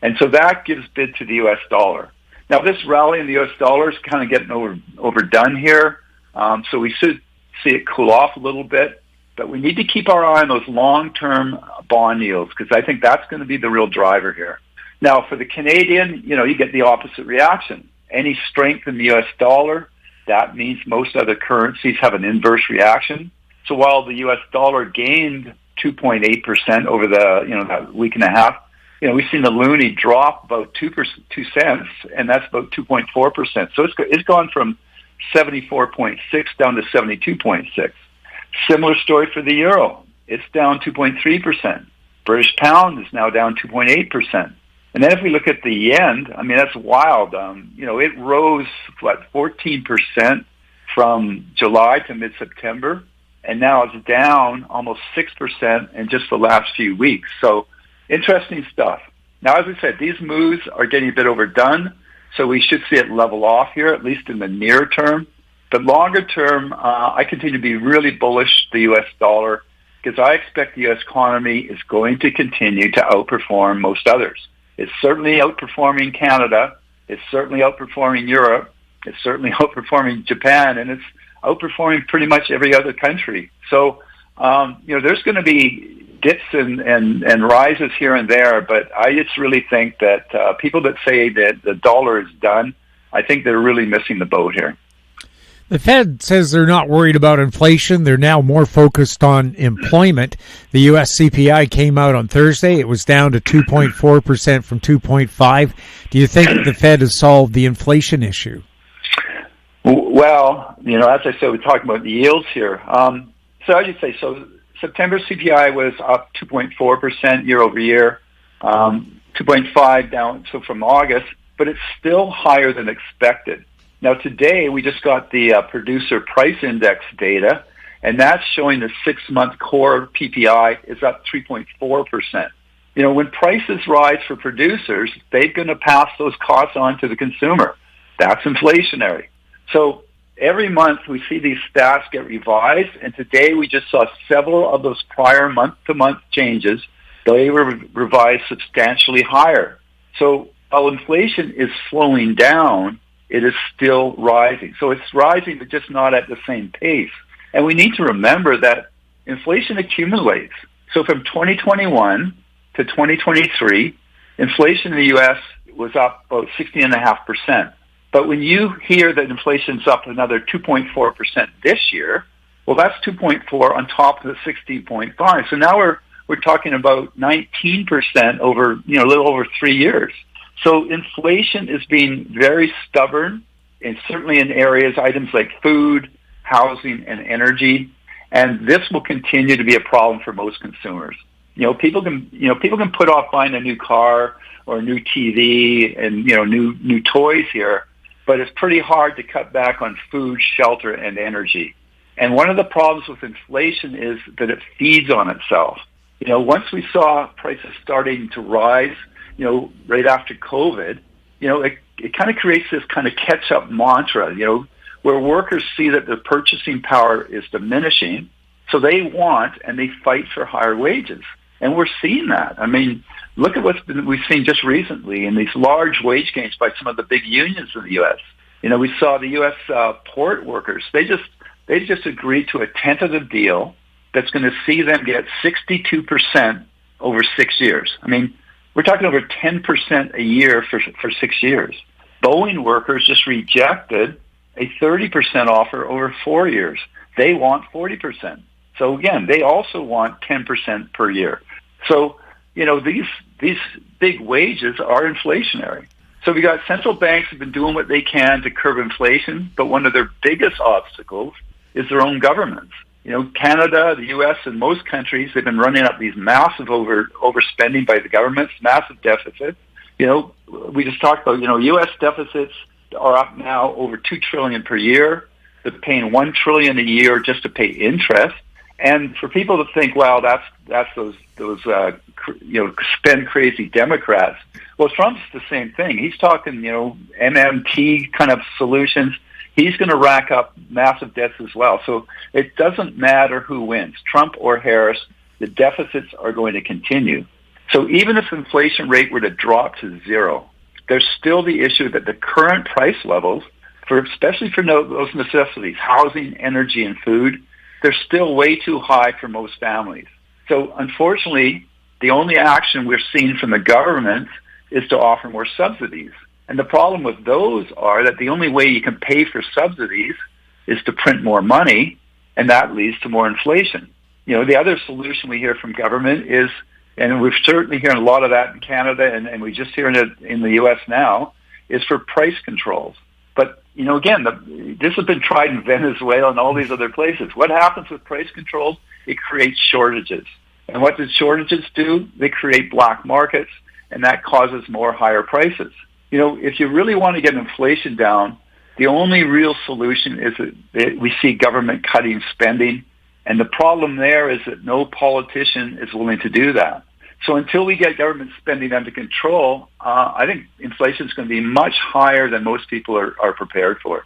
Speaker 7: And so that gives bid to the U.S. dollar. Now, this rally in the U.S. dollar is kind of getting overdone here, so we should see it cool off a little bit. But we need to keep our eye on those long-term bond yields because I think that's going to be the real driver here. Now, for the Canadian, you get the opposite reaction. Any strength in the U.S. dollar, that means most other currencies have an inverse reaction. So while the U.S. dollar gained 2.8% over that week and a half, we've seen the loonie drop about 2 cents, and that's about 2.4%. So it's gone from 74.6 down to 72.6. Similar story for the euro. It's down 2.3%. British pound is now down 2.8%. And then if we look at the yen, I mean, that's wild. It rose, 14% from July to mid-September, and now it's down almost 6% in just the last few weeks. So interesting stuff. Now, as I said, these moves are getting a bit overdone, so we should see it level off here, at least in the near term. But longer term, I continue to be really bullish the U.S. dollar because I expect the U.S. economy is going to continue to outperform most others. It's certainly outperforming Canada. It's certainly outperforming Europe. It's certainly outperforming Japan, and it's outperforming pretty much every other country. So, there's going to be dips and rises here and there, but I just really think that people that say that the dollar is done, I think they're really missing the boat here.
Speaker 1: The Fed says they're not worried about inflation. They're now more focused on employment. The U.S. CPI came out on Thursday. It was down to 2.4% from 2.5%. Do you think the Fed has solved the inflation issue?
Speaker 7: Well, as I said, we're talking about the yields here. So I just say, September CPI was up 2.4% year over year, 2.5% down from August, but it's still higher than expected. Now, today, we just got the producer price index data, and that's showing the 6-month core PPI is up 3.4%. When prices rise for producers, they're going to pass those costs on to the consumer. That's inflationary. So every month, we see these stats get revised, and today we just saw several of those prior month-to-month changes. They were revised substantially higher. So while inflation is slowing down, it is still rising. So it's rising, but just not at the same pace. And we need to remember that inflation accumulates. So from 2021 to 2023, inflation in the U.S. was up about 16.5%. But when you hear that inflation's up another 2.4% this year, well, that's 2.4 on top of the 16.5. So now we're talking about 19% over, a little over 3 years. So inflation is being very stubborn, and certainly in items like food, housing, and energy. And this will continue to be a problem for most consumers. People can put off buying a new car or a new TV and new toys here, but it's pretty hard to cut back on food, shelter, and energy. And one of the problems with inflation is that it feeds on itself. Once we saw prices starting to rise, right after COVID, it kind of creates this kind of catch-up mantra, where workers see that their purchasing power is diminishing, so they want and they fight for higher wages. And we're seeing that. I mean, look at we've seen just recently in these large wage gains by some of the big unions in the U.S. We saw the U.S. port workers. They just agreed to a tentative deal that's going to see them get 62% over 6 years. I mean, we're talking over 10% a year for 6 years. Boeing workers just rejected a 30% offer over 4 years. They want 40%. So again, they also want 10% per year. So, these big wages are inflationary. So we got central banks have been doing what they can to curb inflation, but one of their biggest obstacles is their own governments. Canada, the U.S., and most countries, they've been running up these massive overspending by the governments, massive deficits. We just talked about, U.S. deficits are up now over $2 trillion per year. They're paying $1 trillion a year just to pay interest. And for people to think, well, that's those spend crazy Democrats. Well, Trump's the same thing. He's talking, MMT kind of solutions. He's going to rack up massive debts as well. So it doesn't matter who wins, Trump or Harris, the deficits are going to continue. So even if inflation rate were to drop to zero, there's still the issue that the current price levels, especially for those necessities, housing, energy, and food, they're still way too high for most families. So unfortunately, the only action we're seeing from the government is to offer more subsidies. And the problem with those are that the only way you can pay for subsidies is to print more money, and that leads to more inflation. The other solution we hear from government is, and we're certainly hearing a lot of that in Canada, and we just hearing it in the U.S. now, is for price controls. But, again, this has been tried in Venezuela and all these other places. What happens with price controls? It creates shortages. And what does shortages do? They create black markets, and that causes more higher prices. If you really want to get inflation down, the only real solution is that we see government cutting spending. And the problem there is that no politician is willing to do that. So until we get government spending under control, I think inflation is going to be much higher than most people are prepared for.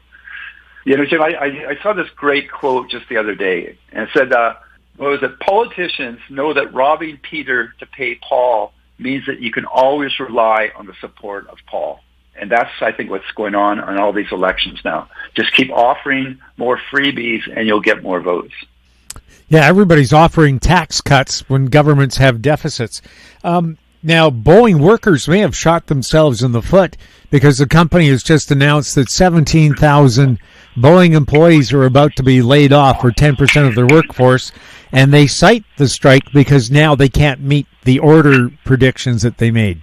Speaker 7: Jim, I saw this great quote just the other day, and it said, politicians know that robbing Peter to pay Paul means that you can always rely on the support of Paul. And that's, I think, what's going on all these elections now. Just keep offering more freebies and you'll get more votes.
Speaker 1: Yeah, everybody's offering tax cuts when governments have deficits. Now, Boeing workers may have shot themselves in the foot because the company has just announced that 17,000 Boeing employees are about to be laid off, or 10% of their workforce, and they cite the strike because now they can't meet the order predictions that they made.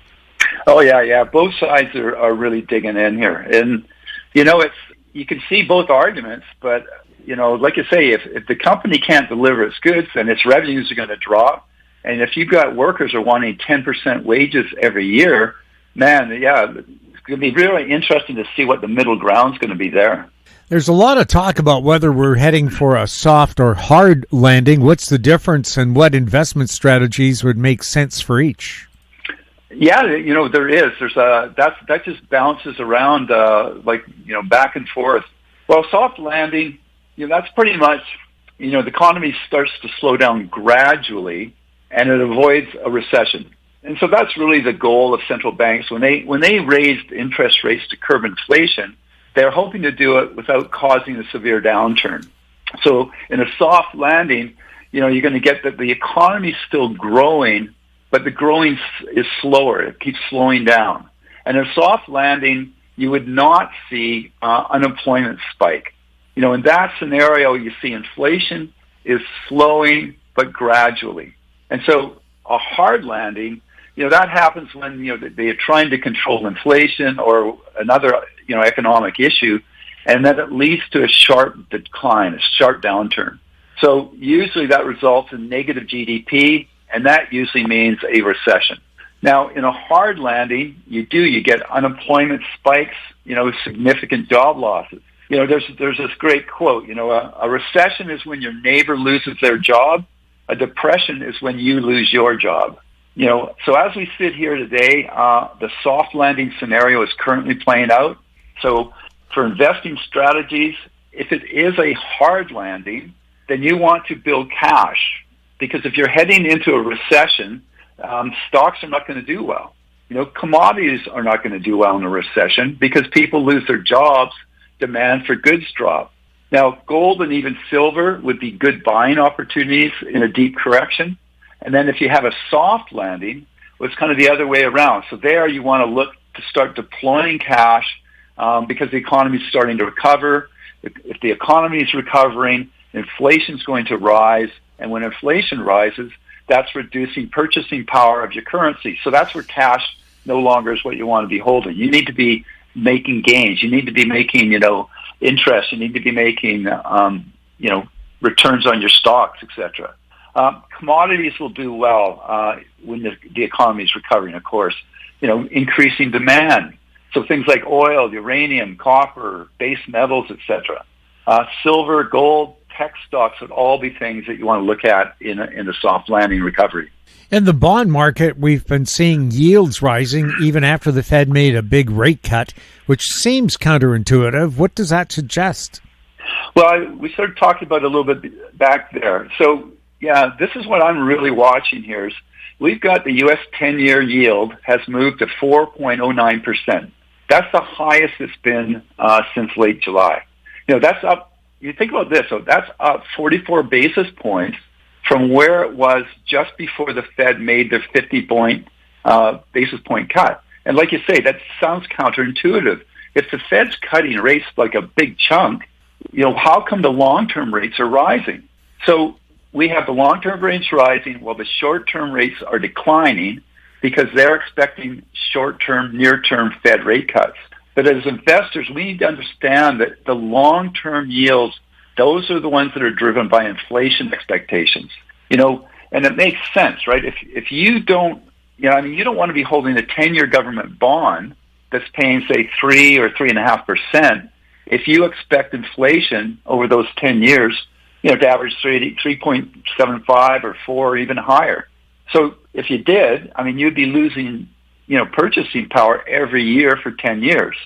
Speaker 7: Oh, yeah. Both sides are really digging in here. And, you can see both arguments, but, like you say, if the company can't deliver its goods, then its revenues are going to drop. And if you've got workers who are wanting 10% wages every year, man, yeah, it's going to be really interesting to see what the middle ground's going to be there.
Speaker 1: There's a lot of talk about whether we're heading for a soft or hard landing. What's the difference, and what investment strategies would make sense for each?
Speaker 7: Yeah, there is. That just bounces around back and forth. Well, soft landing, that's pretty much, the economy starts to slow down gradually, and it avoids a recession. And so that's really the goal of central banks. When they raised interest rates to curb inflation, they're hoping to do it without causing a severe downturn. So in a soft landing, you're going to get that the economy is still growing, but the growing is slower. It keeps slowing down. And in a soft landing, you would not see unemployment spike. In that scenario, you see inflation is slowing, but gradually. And so a hard landing, that happens when, they are trying to control inflation or another, economic issue, and then it leads to a sharp decline, a sharp downturn. So usually that results in negative GDP, and that usually means a recession. Now, in a hard landing, you get unemployment spikes, significant job losses. There's this great quote, a recession is when your neighbor loses their job. A depression is when you lose your job. So as we sit here today, the soft landing scenario is currently playing out. So for investing strategies, if it is a hard landing, then you want to build cash. Because if you're heading into a recession, stocks are not going to do well. Commodities are not going to do well in a recession because people lose their jobs, demand for goods drop. Now, gold and even silver would be good buying opportunities in a deep correction. And then if you have a soft landing, well, it's kind of the other way around. So there you want to look to start deploying cash because the economy is starting to recover. If the economy is recovering, inflation is going to rise. And when inflation rises, that's reducing purchasing power of your currency. So that's where cash no longer is what you want to be holding. You need to be making gains. You need to be making, interest. You need to be making, returns on your stocks, etc. Commodities will do well when the economy is recovering, of course. Increasing demand. So things like oil, uranium, copper, base metals, etc. Silver, gold, tech stocks would all be things that you want to look at in a soft landing recovery.
Speaker 1: In the bond market, we've been seeing yields rising even after the Fed made a big rate cut, which seems counterintuitive. What does that suggest?
Speaker 7: Well, we started talking about it a little bit back there. So, yeah, this is what I'm really watching here. Is we've got the U.S. 10-year yield has moved to 4.09%. That's the highest it's been since late July. That's up. You think about this. So that's up 44 basis points from where it was just before the Fed made their 50 basis point cut. And like you say, that sounds counterintuitive. If the Fed's cutting rates like a big chunk, how come the long-term rates are rising? So we have the long-term rates rising while the short-term rates are declining because they're expecting short-term, near-term Fed rate cuts. But as investors, we need to understand that the long-term yields, those are the ones that are driven by inflation expectations. And it makes sense, right? If you don't, you don't want to be holding a 10-year government bond that's paying, say, 3 or 3.5%. If you expect inflation over those 10 years, to average 3.75 or 4 or even higher. So if you did, you'd be losing, purchasing power every year for 10 years.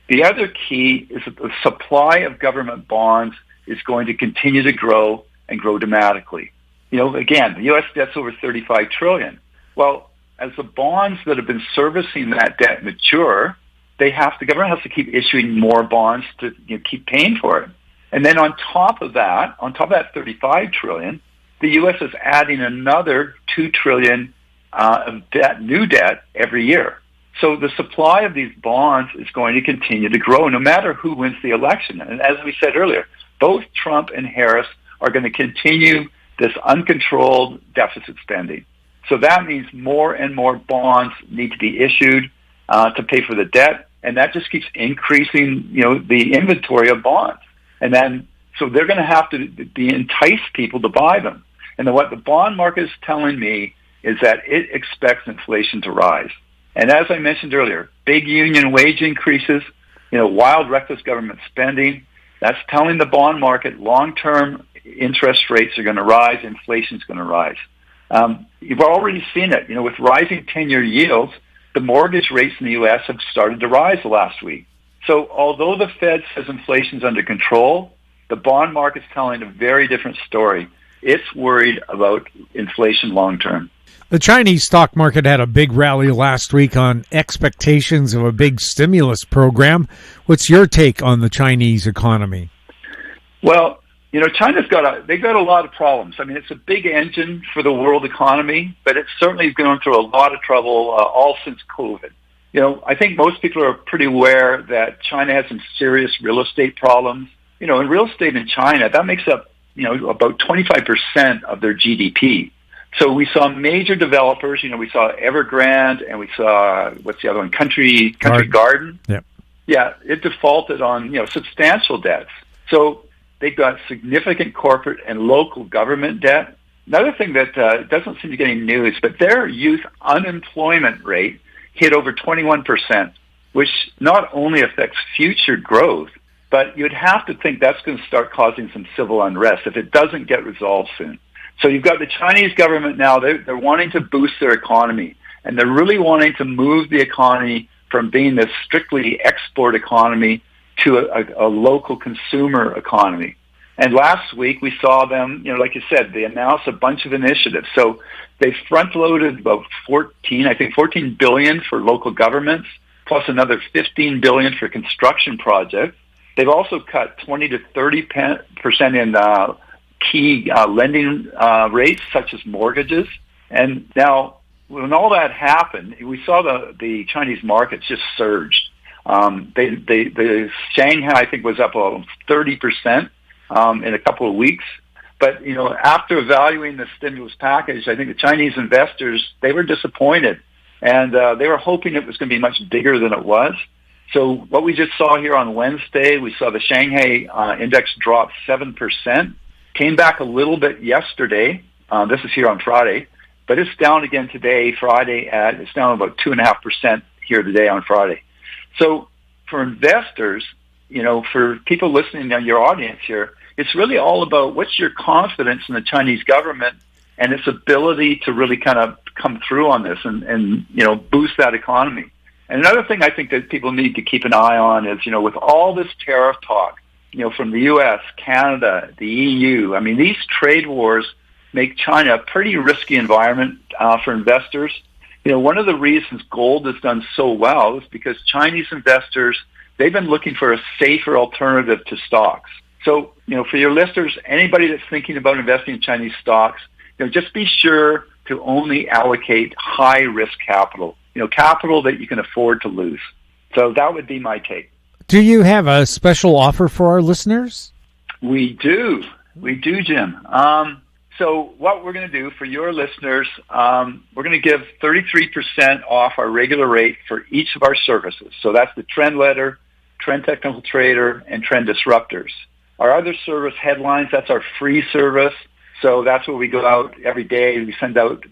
Speaker 7: The other key is that the supply of government bonds is going to continue to grow and grow dramatically. Again, the U.S. debt's over $35 trillion. Well, as the bonds that have been servicing that debt mature, the government has to keep issuing more bonds to keep paying for it. And then on top of that $35 trillion, the U.S. is adding another $2 trillion of debt, new debt every year. So the supply of these bonds is going to continue to grow no matter who wins the election. And as we said earlier, both Trump and Harris are going to continue this uncontrolled deficit spending. So that means more and more bonds need to be issued to pay for the debt, and that just keeps increasing, the inventory of bonds. And then, so they're going to have to entice people to buy them. And then what the bond market is telling me is that it expects inflation to rise. And as I mentioned earlier, big union wage increases, wild, reckless government spending, that's telling the bond market long-term interest rates are going to rise, inflation's going to rise. You've already seen it, with rising 10-year yields, the mortgage rates in the U.S. have started to rise the last week. So although the Fed says inflation's under control, the bond market's telling a very different story. It's worried about inflation long-term.
Speaker 1: The Chinese stock market had a big rally last week on expectations of a big stimulus program. What's your take on the Chinese economy?
Speaker 7: Well, China's they've got a lot of problems. It's a big engine for the world economy, but it's certainly going through a lot of trouble all since COVID. I think most people are pretty aware that China has some serious real estate problems. In real estate in China, that makes up, about 25% of their GDP. So we saw major developers, we saw Evergrande and we saw, what's the other one, Country Garden.
Speaker 1: Yep.
Speaker 7: Yeah, it defaulted on, substantial debts. So they've got significant corporate and local government debt. Another thing that doesn't seem to get any news, but their youth unemployment rate hit over 21%, which not only affects future growth, but you'd have to think that's going to start causing some civil unrest if it doesn't get resolved soon. So you've got the Chinese government now, they're wanting to boost their economy, and they're really wanting to move the economy from being this strictly export economy to a local consumer economy. And last week we saw them, like you said, they announced a bunch of initiatives. So they front-loaded about $14 billion for local governments, plus another $15 billion for construction projects. They've also cut 20 to 30% in key lending rates, such as mortgages. And now, when all that happened, we saw the Chinese markets just surged. The Shanghai, I think, was up 30% in a couple of weeks. But, after evaluating the stimulus package, I think the Chinese investors, they were disappointed. And they were hoping it was going to be much bigger than it was. So what we just saw here on Wednesday, we saw the Shanghai index drop 7%, came back a little bit yesterday. This is here on Friday. But it's down again today, Friday, it's down about 2.5% here today on Friday. So for investors, for people listening to your audience here, it's really all about what's your confidence in the Chinese government and its ability to really kind of come through on this and boost that economy. And another thing I think that people need to keep an eye on is, with all this tariff talk, from the U.S., Canada, the EU, I mean, these trade wars make China a pretty risky environment for investors. One of the reasons gold has done so well is because Chinese investors, they've been looking for a safer alternative to stocks. So, for your listeners, anybody that's thinking about investing in Chinese stocks, just be sure to only allocate high-risk capital, capital that you can afford to lose. So that would be my take.
Speaker 1: Do you have a special offer for our listeners?
Speaker 7: We do, Jim. So what we're going to do for your listeners, we're going to give 33% off our regular rate for each of our services. So that's the Trend Letter, Trend Technical Trader, and Trend Disruptors. Our other service, Headlines, that's our free service. So that's where we go out every day. We send out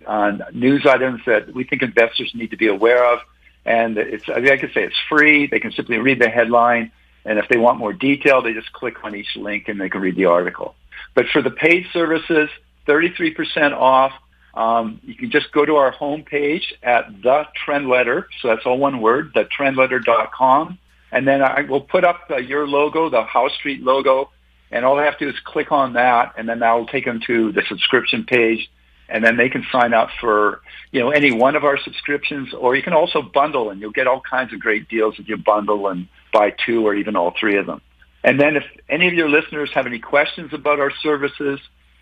Speaker 7: news items that we think investors need to be aware of. And like I say, it's free. They can simply read the headline. And if they want more detail, they just click on each link and they can read the article. But for the paid services, 33% off. You can just go to our homepage at The Trend Letter. So that's all one word, thetrendletter.com. And then I will put up your logo, the House Street logo. And all they have to do is click on that, and then that will take them to the subscription page, and then they can sign up for, any one of our subscriptions, or you can also bundle, and you'll get all kinds of great deals if you bundle and buy two or even all three of them. And then if any of your listeners have any questions about our services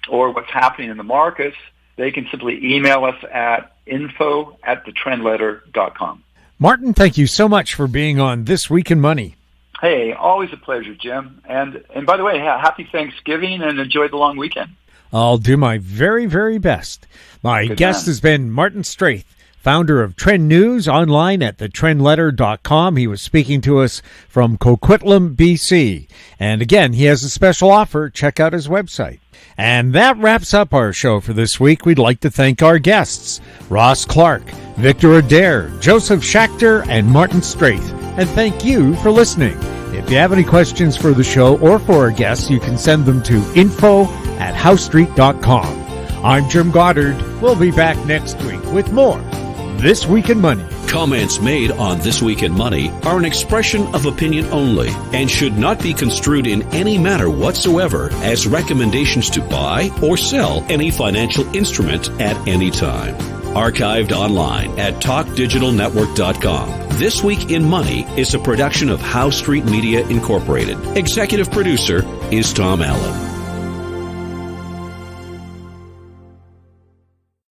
Speaker 7: or what's happening in the markets, they can simply email us at info@thetrendletter.com.
Speaker 1: Martin, thank you so much for being on This Week in Money.
Speaker 7: Hey, always a pleasure, Jim. And by the way, happy Thanksgiving and enjoy the long weekend.
Speaker 1: I'll do my very, very best. My guest has been Martin Straith, founder of Trend News, online at thetrendletter.com. He was speaking to us from Coquitlam, BC. And again, he has a special offer. Check out his website. And that wraps up our show for this week. We'd like to thank our guests, Ross Clark, Victor Adair, Josef Schachter, and Martin Straith. And thank you for listening. If you have any questions for the show or for our guests, you can send them to info@housestreet.com. I'm Jim Goddard. We'll be back next week with more This Week in Money.
Speaker 3: Comments made on This Week in Money are an expression of opinion only and should not be construed in any manner whatsoever as recommendations to buy or sell any financial instrument at any time. Archived online at talkdigitalnetwork.com. This Week in Money is a production of House Street Media Incorporated. Executive producer is Tom Allen.